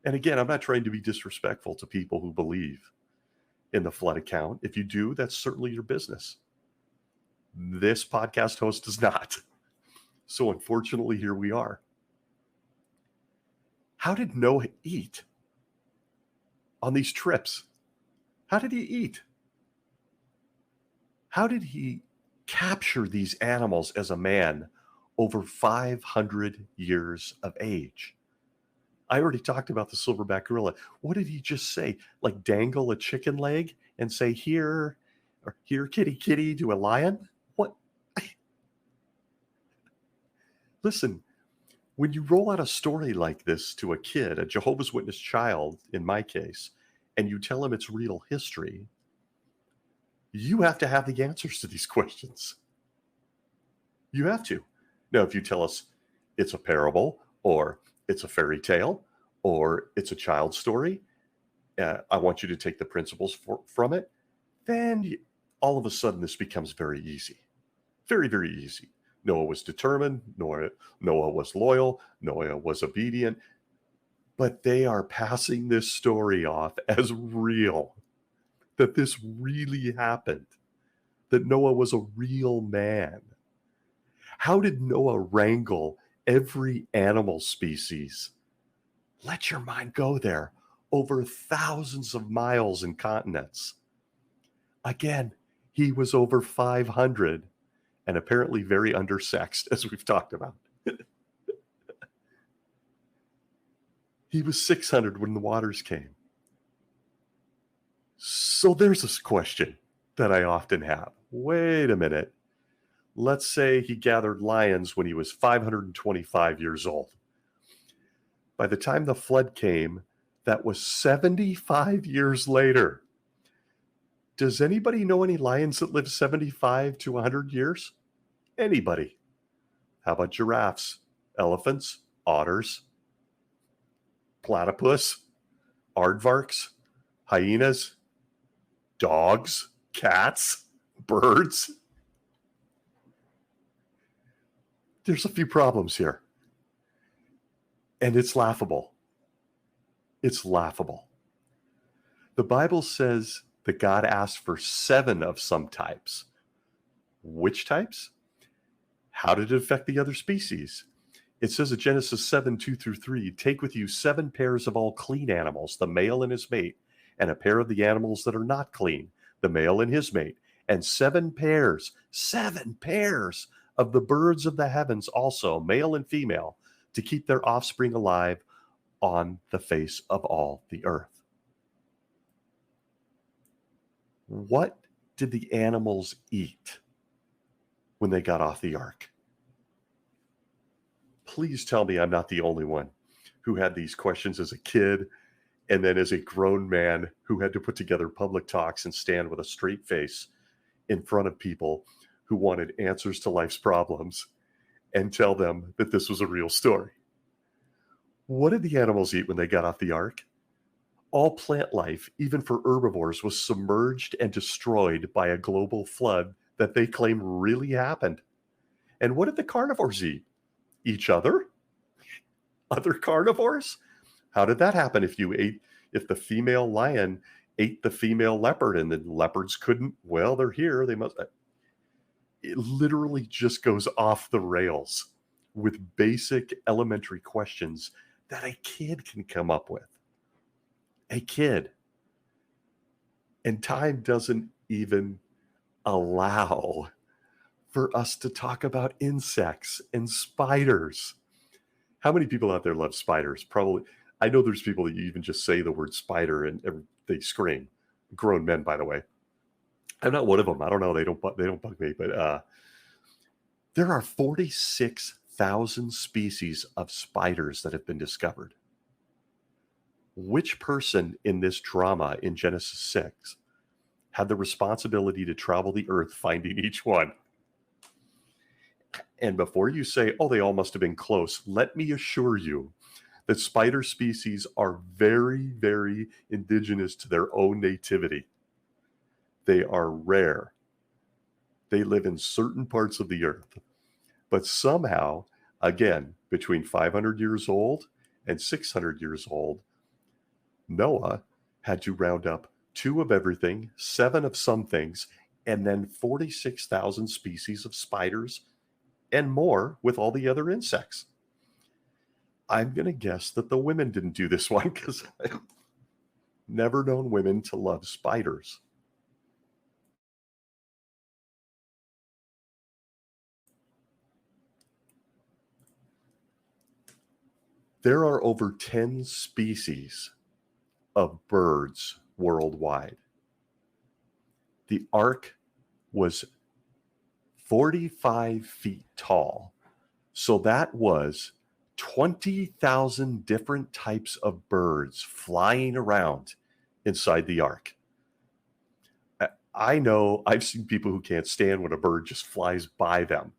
And again, I'm not trying to be disrespectful to people who believe in the flood account. If you do, that's certainly your business. This podcast host does not. So unfortunately, here we are. How did Noah eat on these trips? How did he eat? How did he capture these animals as a man over 500 years of age? I already talked about the silverback gorilla. What did he just say? Like dangle a chicken leg and say, here, or here, kitty, kitty, to a lion? What? Listen, when you roll out a story like this to a kid, a Jehovah's Witness child, in my case, and you tell him it's real history, you have to have the answers to these questions. You have to. Now, if you tell us it's a parable, or it's a fairy tale, or it's a child story, I want you to take the principles from it, then all of a sudden this becomes very easy. Very, very easy. Noah was determined. Noah was loyal. Noah was obedient. But they are passing this story off as real. that this really happened, that Noah was a real man? How did Noah wrangle every animal species? Let your mind go there. Over thousands of miles and continents. Again, he was over 500 and apparently very undersexed, as we've talked about. He was 600 when the waters came. So there's this question that I often have. Wait a minute. Let's say he gathered lions when he was 525 years old. By the time the flood came, that was 75 years later. Does anybody know any lions that live 75 to 100 years? Anybody? How about giraffes, elephants, otters, platypus, aardvarks, hyenas, dogs, cats, birds? There's a few problems here. And it's laughable. It's laughable. The Bible says that God asked for 7 of some types. Which types? How did it affect the other species? It says in Genesis 7:2-3, take with you 7 pairs of all clean animals, the male and his mate, and a pair of the animals that are not clean, the male and his mate, and 7 pairs of the birds of the heavens also, male and female, to keep their offspring alive on the face of all the earth. What did the animals eat when they got off the ark? Please tell me I'm not the only one who had these questions as a kid and then as a grown man who had to put together public talks and stand with a straight face in front of people who wanted answers to life's problems and tell them that this was a real story. What did the animals eat when they got off the ark? All plant life, even for herbivores, was submerged and destroyed by a global flood that they claim really happened. And what did the carnivores eat? Each other? Other carnivores? How did that happen if the female lion ate the female leopard and the leopards couldn't? Well, they're here. They must. It literally just goes off the rails with basic elementary questions that a kid can come up with. A kid. And time doesn't even allow for us to talk about insects and spiders. How many people out there love spiders? Probably. I know there's people that you even just say the word spider and they scream. Grown men, by the way. I'm not one of them. I don't know. They don't bug me. But there are 46,000 species of spiders that have been discovered. Which person in this drama in Genesis 6 had the responsibility to travel the earth finding each one? And before you say, oh, they all must have been close, let me assure you that spider species are very, very indigenous to their own nativity. They are rare. They live in certain parts of the earth. But somehow, again, between 500 years old and 600 years old, Noah had to round up 2 of everything, 7 of some things, and then 46,000 species of spiders and more with all the other insects. I'm going to guess that the women didn't do this one because I've never known women to love spiders. There are over 10 species of birds worldwide. The ark was 45 feet tall. So that was 20,000 different types of birds flying around inside the ark. I know I've seen people who can't stand when a bird just flies by them.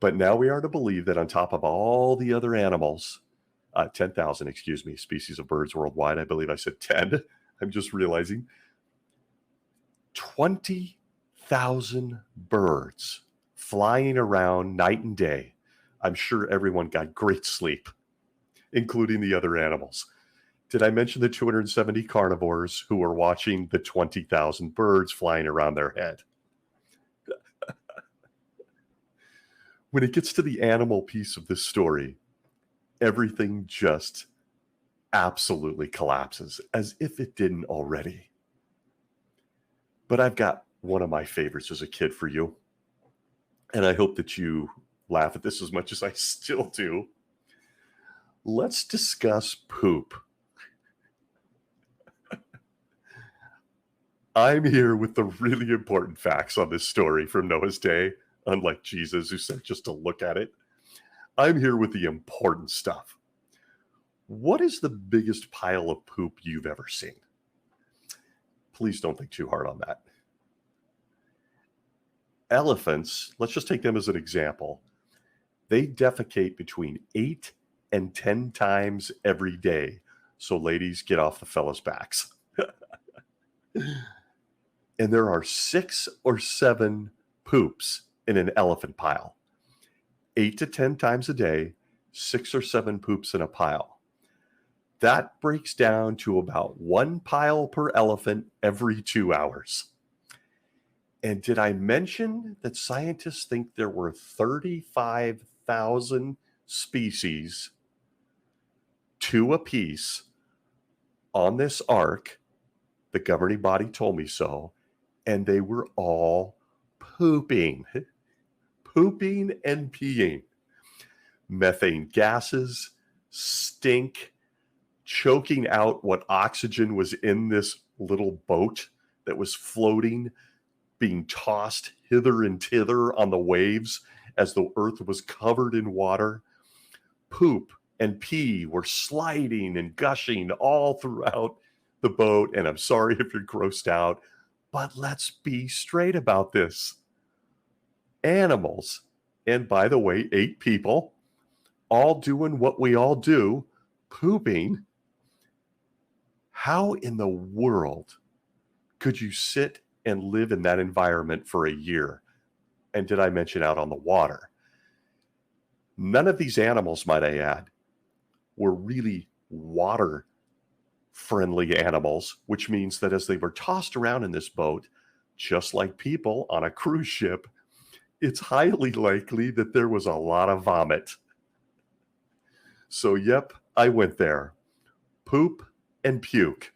But now we are to believe that on top of all the other animals, 10,000, species of birds worldwide. I believe I said 10. I'm just realizing. 20,000 birds flying around night and day. I'm sure everyone got great sleep, including the other animals. Did I mention the 270 carnivores who were watching the 20,000 birds flying around their head? When it gets to the animal piece of this story, everything just absolutely collapses, as if it didn't already. But I've got one of my favorites as a kid for you, and I hope that you laugh at this as much as I still do. Let's discuss poop. I'm here with the really important facts on this story from Noah's day, unlike Jesus, who said just to look at it. I'm here with the important stuff. What is the biggest pile of poop you've ever seen? Please don't think too hard on that. Elephants, let's just take them as an example. They defecate between 8 and 10 times every day. So ladies, get off the fellas' backs. And there are 6 or 7 poops in an elephant pile. 8 to 10 times a day, 6 or 7 poops in a pile. That breaks down to about 1 pile per elephant every 2 hours. And did I mention that scientists think there were 35,000 species, 2 apiece, on this ark? The governing body told me so. And they were all pooping and peeing. Methane gases, stink, choking out what oxygen was in this little boat that was floating, being tossed hither and thither on the waves as the earth was covered in water. Poop and pee were sliding and gushing all throughout the boat. And I'm sorry if you're grossed out, but let's be straight about this. Animals, and by the way, 8 people, all doing what we all do, pooping. How in the world could you sit and live in that environment for a year? And did I mention out on the water? None of these animals, might I add, were really water friendly animals, which means that as they were tossed around in this boat, just like people on a cruise ship, it's highly likely that there was a lot of vomit. So, yep, I went there. Poop and puke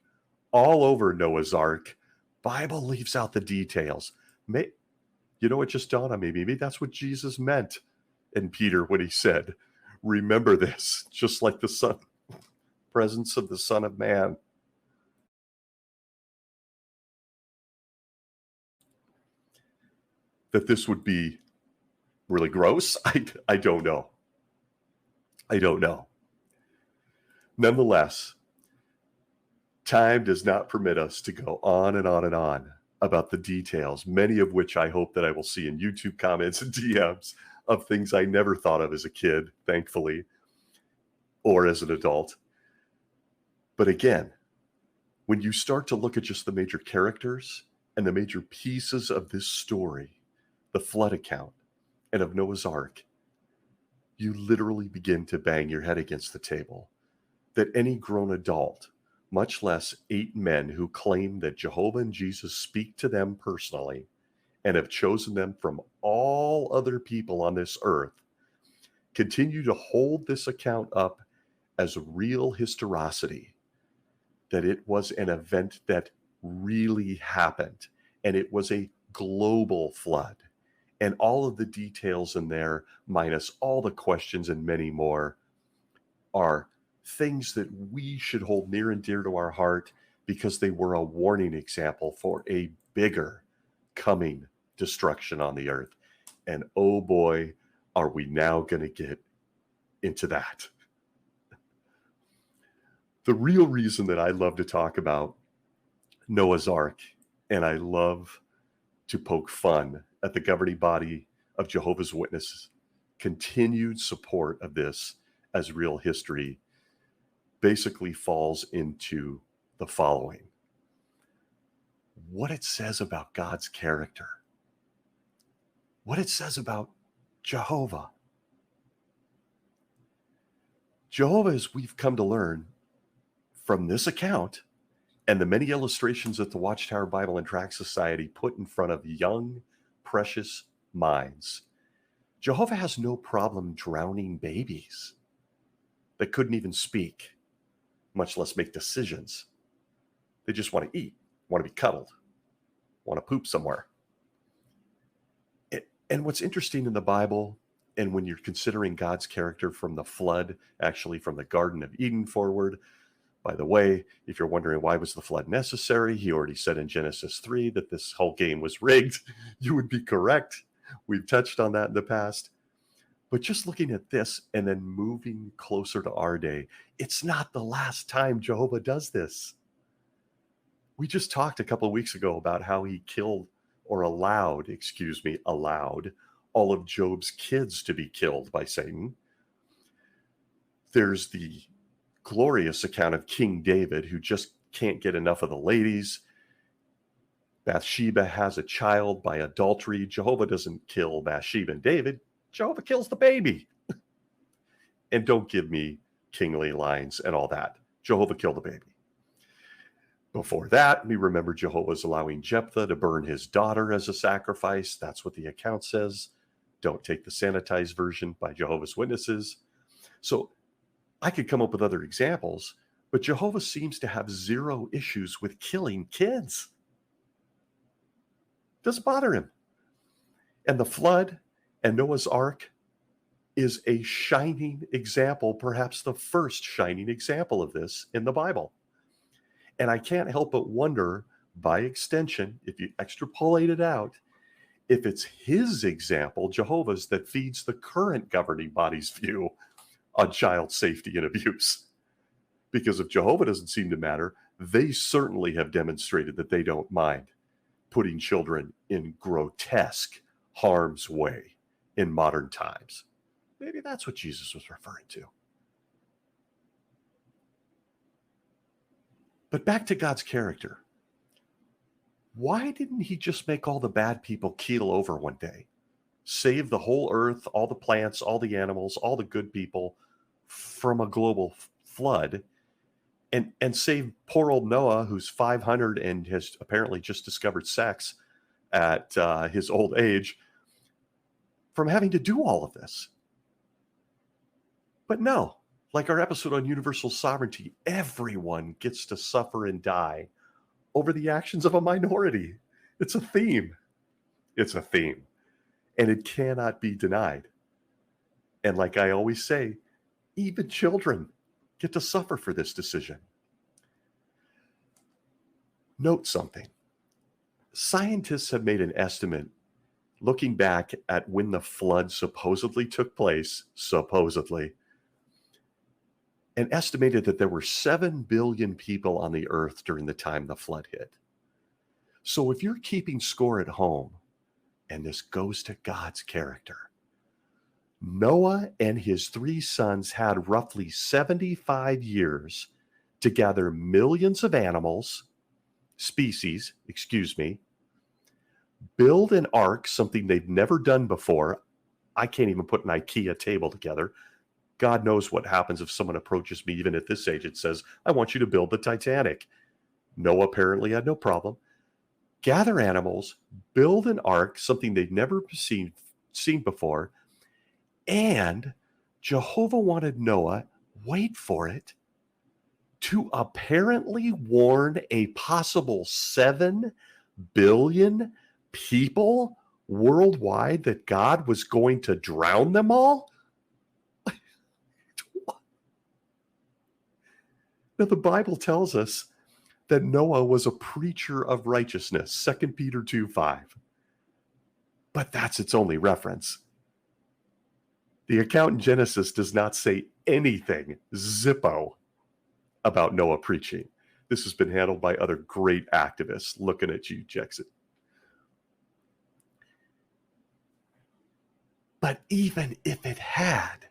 all over Noah's Ark. Bible leaves out the details. You know what just dawned on me? Maybe that's what Jesus meant in Peter when he said, remember this, just like the presence of the Son of Man. That this would be really gross? I don't know. I don't know. Nonetheless, time does not permit us to go on and on and on about the details, many of which I hope that I will see in YouTube comments and DMs of things I never thought of as a kid, thankfully, or as an adult. But again, when you start to look at just the major characters and the major pieces of this story, the flood account and of Noah's Ark, you literally begin to bang your head against the table that any grown adult, much less 8 men who claim that Jehovah and Jesus speak to them personally and have chosen them from all other people on this earth, continue to hold this account up as real historicity, that it was an event that really happened, and it was a global flood. And all of the details in there, minus all the questions and many more, are things that we should hold near and dear to our heart because they were a warning example for a bigger coming destruction on the earth. And oh boy, are we now going to get into that. The real reason that I love to talk about Noah's Ark, and I love to poke fun at the governing body of Jehovah's Witnesses' continued support of this as real history, basically falls into the following. What it says about God's character. What it says about Jehovah. Jehovah, as we've come to learn from this account and the many illustrations that the Watchtower Bible and Tract Society put in front of young, precious minds, Jehovah has no problem drowning babies that couldn't even speak, much less make decisions. They just want to eat, want to be cuddled, want to poop somewhere. And what's interesting in the Bible, and when you're considering God's character from the flood, actually from the Garden of Eden forward, by the way, if you're wondering why was the flood necessary, he already said in Genesis 3 that this whole game was rigged. You would be correct. We've touched on that in the past. But just looking at this and then moving closer to our day, it's not the last time Jehovah does this. We just talked a couple of weeks ago about how he allowed all of Job's kids to be killed by Satan. There's the glorious account of King David, who just can't get enough of the ladies. Bathsheba has a child by adultery. Jehovah doesn't kill Bathsheba and David. Jehovah kills the baby. And don't give me kingly lines and all that. Jehovah killed the baby. Before that, we remember Jehovah's allowing Jephthah to burn his daughter as a sacrifice. That's what the account says. Don't take the sanitized version by Jehovah's Witnesses. So I could come up with other examples, but Jehovah seems to have zero issues with killing kids. Doesn't bother him. And the flood and Noah's Ark is a shining example, perhaps the first shining example of this in the Bible. And I can't help but wonder, by extension, if you extrapolate it out, if it's his example, Jehovah's, that feeds the current governing body's view on child safety and abuse. Because if Jehovah doesn't seem to matter, they certainly have demonstrated that they don't mind putting children in grotesque harm's way in modern times. Maybe that's what Jesus was referring to. But back to God's character. Why didn't he just make all the bad people keel over one day? Save the whole earth, all the plants, all the animals, all the good people from a global flood, and save poor old Noah, who's 500 and has apparently just discovered sex at his old age, from having to do all of this? But no, like our episode on universal sovereignty, everyone gets to suffer and die over the actions of a minority. It's a theme. It's a theme. And it cannot be denied. And like I always say, even children get to suffer for this decision. Note something. Scientists have made an estimate looking back at when the flood supposedly took place, and estimated that there were 7 billion people on the earth during the time the flood hit. So if you're keeping score at home, and this goes to God's character, Noah and his 3 sons had roughly 75 years to gather millions of species, build an ark, something they've never done before. I can't even put an IKEA table together. God knows what happens if someone approaches me, even at this age, and says, I want you to build the Titanic. Noah apparently had no problem. Gather animals, build an ark, something they'd never seen before. And Jehovah wanted Noah, wait for it, to apparently warn a possible 7 billion people worldwide that God was going to drown them all? Now, the Bible tells us that Noah was a preacher of righteousness, 2 Peter 2:5. But that's its only reference. The account in Genesis does not say anything, zippo, about Noah preaching. This has been handled by other great activists. Looking at you, Jackson. But even if it had,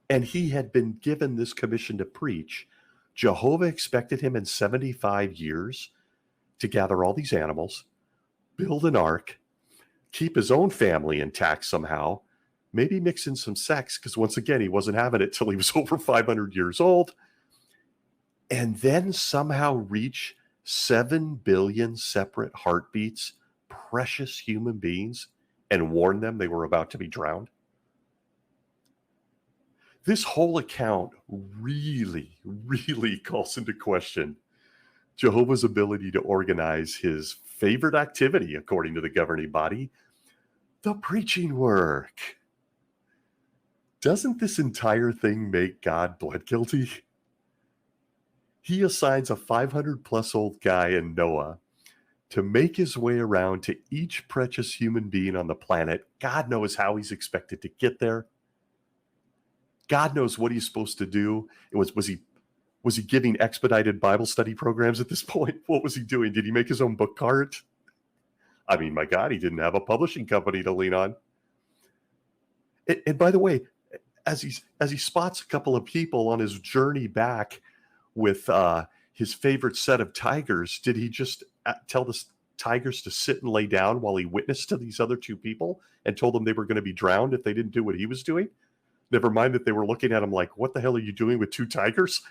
and he had been given this commission to preach, Jehovah expected him in 75 years to gather all these animals, build an ark, keep his own family intact somehow, maybe mix in some sex, because once again, he wasn't having it till he was over 500 years old, and then somehow reach 7 billion separate heartbeats, precious human beings, and warn them they were about to be drowned? This whole account really, really calls into question Jehovah's ability to organize his favorite activity, according to the governing body, the preaching work. Doesn't this entire thing make God blood guilty? He assigns a 500-plus-old guy in Noah to make his way around to each precious human being on the planet. God knows how he's expected to get there. God knows what he's supposed to do. Was he giving expedited Bible study programs at this point? What was he doing? Did he make his own book cart? I mean, my God, he didn't have a publishing company to lean on. And by the way, as he spots a couple of people on his journey back with his favorite set of tigers, did he just tell the tigers to sit and lay down while he witnessed to these other two people and told them they were going to be drowned if they didn't do what he was doing? Never mind that they were looking at him like, what the hell are you doing with two tigers?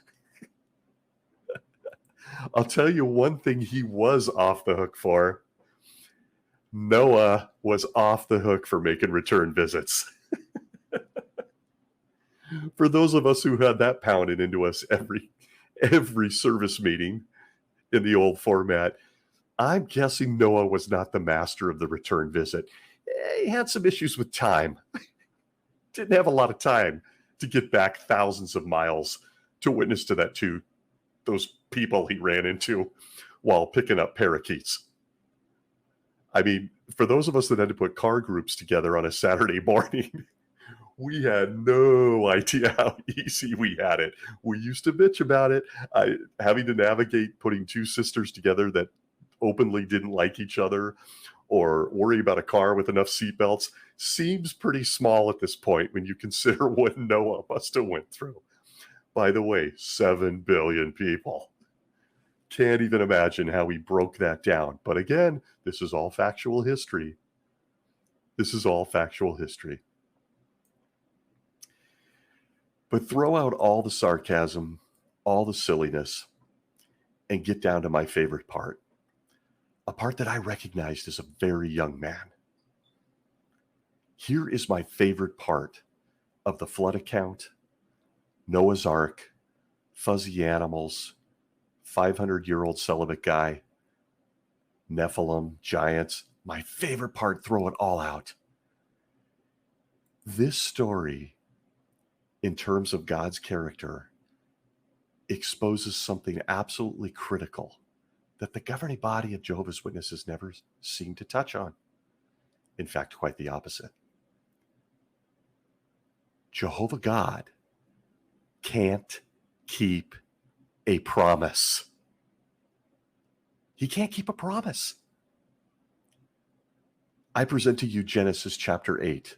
I'll tell you one thing he was off the hook for. Noah was off the hook for making return visits. For those of us who had that pounded into us every service meeting in the old format, I'm guessing Noah was not the master of the return visit. He had some issues with time. Didn't have a lot of time to get back thousands of miles to witness to those people he ran into while picking up parakeets. I mean, for those of us that had to put car groups together on a Saturday morning, we had no idea how easy we had it. We used to bitch about it, having to navigate putting two sisters together that openly didn't like each other, or worry about a car with enough seatbelts. Seems pretty small at this point when you consider what Noah must have went through. By the way, 7 billion people. Can't even imagine how he broke that down. But again, this is all factual history. This is all factual history. But throw out all the sarcasm, all the silliness, and get down to my favorite part. A part that I recognized as a very young man. Here is my favorite part of the flood account, Noah's Ark, fuzzy animals, 500-year-old celibate guy, Nephilim, giants. My favorite part, throw it all out. This story, in terms of God's character, exposes something absolutely critical that the governing body of Jehovah's Witnesses never seemed to touch on. In fact, quite the opposite. Jehovah God can't keep a promise. He can't keep a promise. I present to you Genesis chapter 8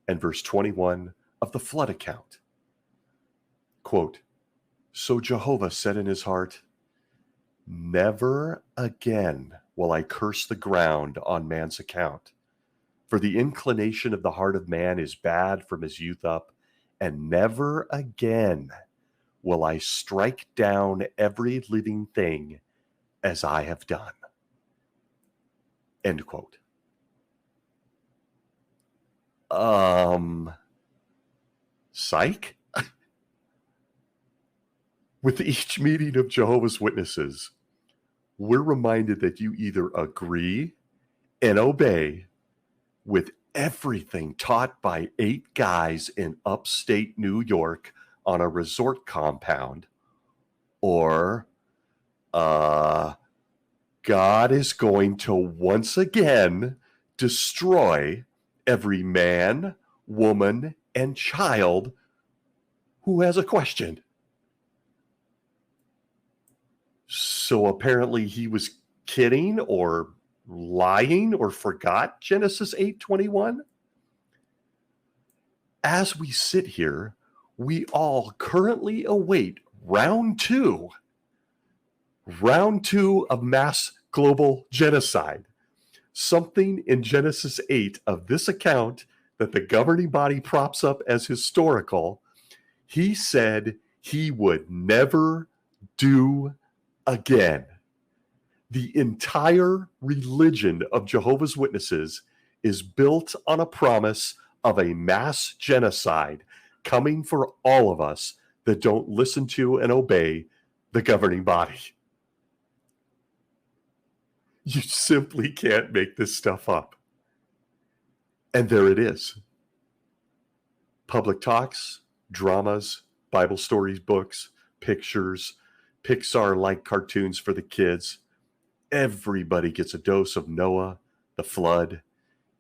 and verse 21 of the flood account. Quote, "So Jehovah said in his heart, 'Never again will I curse the ground on man's account, for the inclination of the heart of man is bad from his youth up, and never again will I strike down every living thing as I have done.'" End quote. Psych? With each meeting of Jehovah's Witnesses, we're reminded that you either agree and obey with everything taught by 8 guys in upstate New York on a resort compound, or God is going to once again destroy every man, woman, and child who has a question. So apparently he was kidding or lying or forgot Genesis 8:21. As we sit here, we all currently await round two of mass global genocide. Something in Genesis 8 of this account that the governing body props up as historical, he said he would never do again. The entire religion of Jehovah's Witnesses is built on a promise of a mass genocide coming for all of us that don't listen to and obey the governing body. You simply can't make this stuff up. And there it is. Public talks, dramas, Bible stories, books, pictures, Pixar-like cartoons for the kids. Everybody gets a dose of Noah, the flood,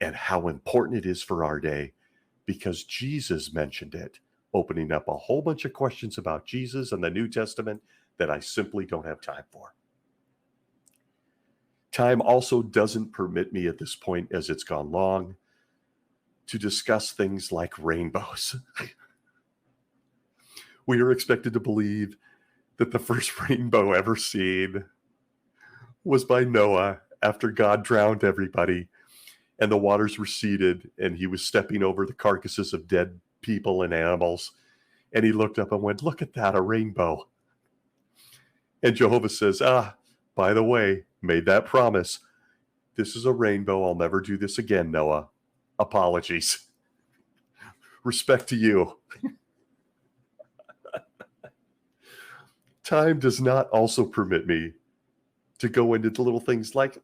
and how important it is for our day because Jesus mentioned it, opening up a whole bunch of questions about Jesus and the New Testament that I simply don't have time for. Time also doesn't permit me at this point, as it's gone long, to discuss things like rainbows. We are expected to believe that the first rainbow ever seen was by Noah after God drowned everybody and the waters receded and he was stepping over the carcasses of dead people and animals. And he looked up and went, "Look at that, a rainbow." And Jehovah says, by the way, made that promise. This is a rainbow. I'll never do this again, Noah. Apologies. Respect to you. Time does not also permit me to go into the little things like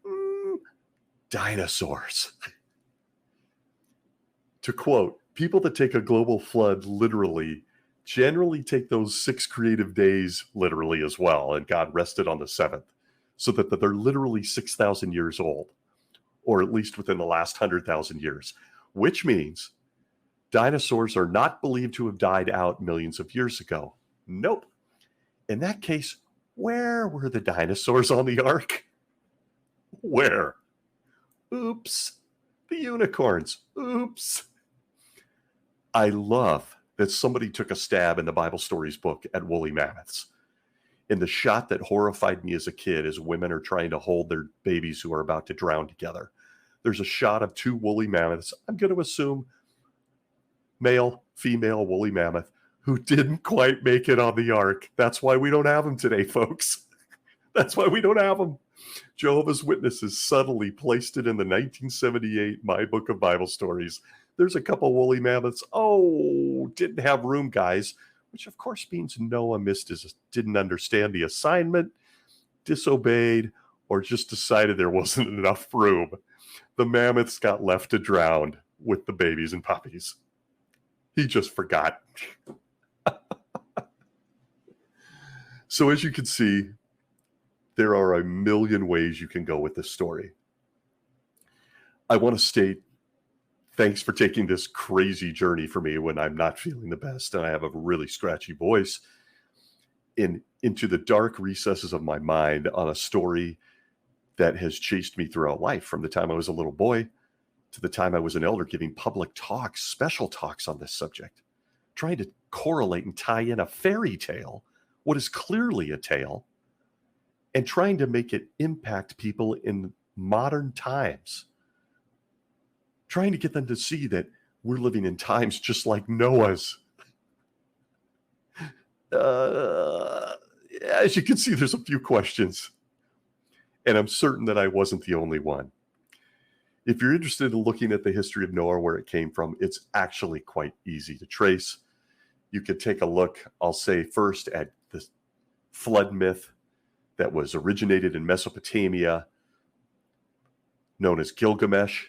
dinosaurs. To quote, people that take a global flood literally generally take those 6 creative days literally as well, and God rested on the 7th, so that they're literally 6,000 years old, or at least within the last 100,000 years, which means dinosaurs are not believed to have died out millions of years ago. Nope. In that case, where were the dinosaurs on the ark? Where? Oops. The unicorns. Oops. I love that somebody took a stab in the Bible Stories book at woolly mammoths. In the shot that horrified me as a kid as women are trying to hold their babies who are about to drown together, there's a shot of 2 woolly mammoths. I'm going to assume male, female woolly mammoth, who didn't quite make it on the ark. That's why we don't have them today, folks. That's why we don't have them. Jehovah's Witnesses subtly placed it in the 1978 My Book of Bible Stories. There's a couple woolly mammoths. Oh, didn't have room, guys, which of course means Noah didn't understand the assignment, disobeyed, or just decided there wasn't enough room. The mammoths got left to drown with the babies and puppies. He just forgot. So as you can see, there are a million ways you can go with this story. I want to state thanks for taking this crazy journey for me when I'm not feeling the best and I have a really scratchy voice into the dark recesses of my mind on a story that has chased me throughout life from the time I was a little boy to the time I was an elder giving public talks, special talks on this subject, trying to correlate and tie in a fairy tale, what is clearly a tale, and trying to make it impact people in modern times. Trying to get them to see that we're living in times just like Noah's. As you can see, there's a few questions. And I'm certain that I wasn't the only one. If you're interested in looking at the history of Noah, where it came from, it's actually quite easy to trace. You could take a look, I'll say first, at the flood myth that was originated in Mesopotamia, known as Gilgamesh,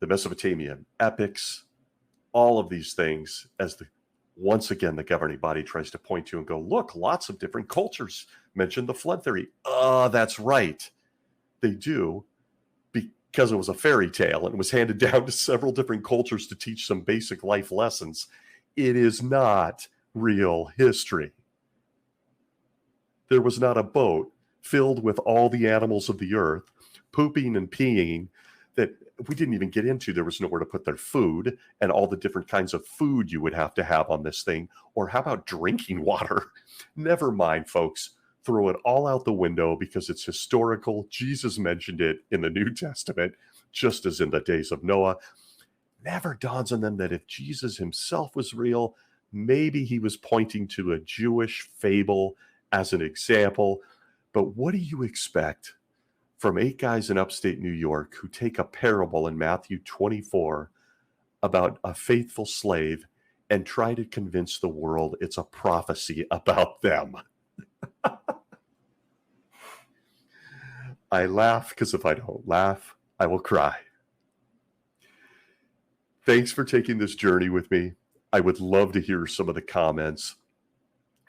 the Mesopotamian epics, all of these things, as once again the governing body tries to point to and go, look, lots of different cultures mention the flood theory. That's right. They do, because it was a fairy tale and it was handed down to several different cultures to teach some basic life lessons. It is not real history. There was not a boat filled with all the animals of the earth, pooping and peeing, that we didn't even get into. There was nowhere to put their food and all the different kinds of food you would have to have on this thing. Or how about drinking water? Never mind, folks. Throw it all out the window because it's historical. Jesus mentioned it in the New Testament, just as in the days of Noah. Never dawns on them that if Jesus himself was real, maybe he was pointing to a Jewish fable as an example. But what do you expect from 8 guys in upstate New York who take a parable in Matthew 24 about a faithful slave and try to convince the world it's a prophecy about them? I laugh because if I don't laugh, I will cry. Thanks for taking this journey with me. I would love to hear some of the comments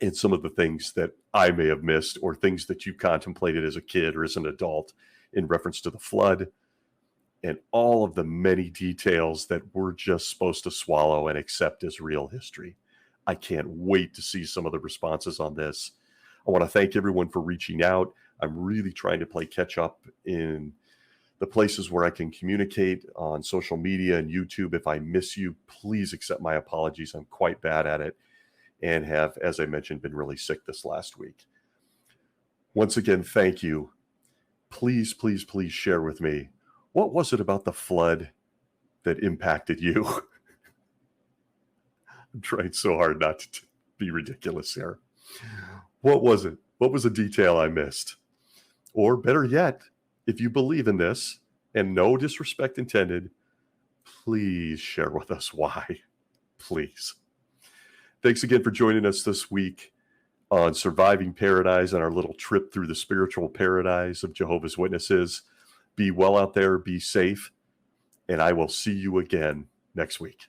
and some of the things that I may have missed or things that you contemplated as a kid or as an adult in reference to the flood and all of the many details that we're just supposed to swallow and accept as real history. I can't wait to see some of the responses on this. I want to thank everyone for reaching out. I'm really trying to play catch up in the places where I can communicate on social media and YouTube. If I miss you, please accept my apologies. I'm quite bad at it and have, as I mentioned, been really sick this last week. Once again, thank you. Please, please, please share with me. What was it about the flood that impacted you? I'm trying so hard not to be ridiculous here. What was it? What was a detail I missed? Or better yet, if you believe in this, and no disrespect intended, please share with us why. Please. Thanks again for joining us this week on Surviving Paradise and our little trip through the spiritual paradise of Jehovah's Witnesses. Be well out there, be safe, and I will see you again next week.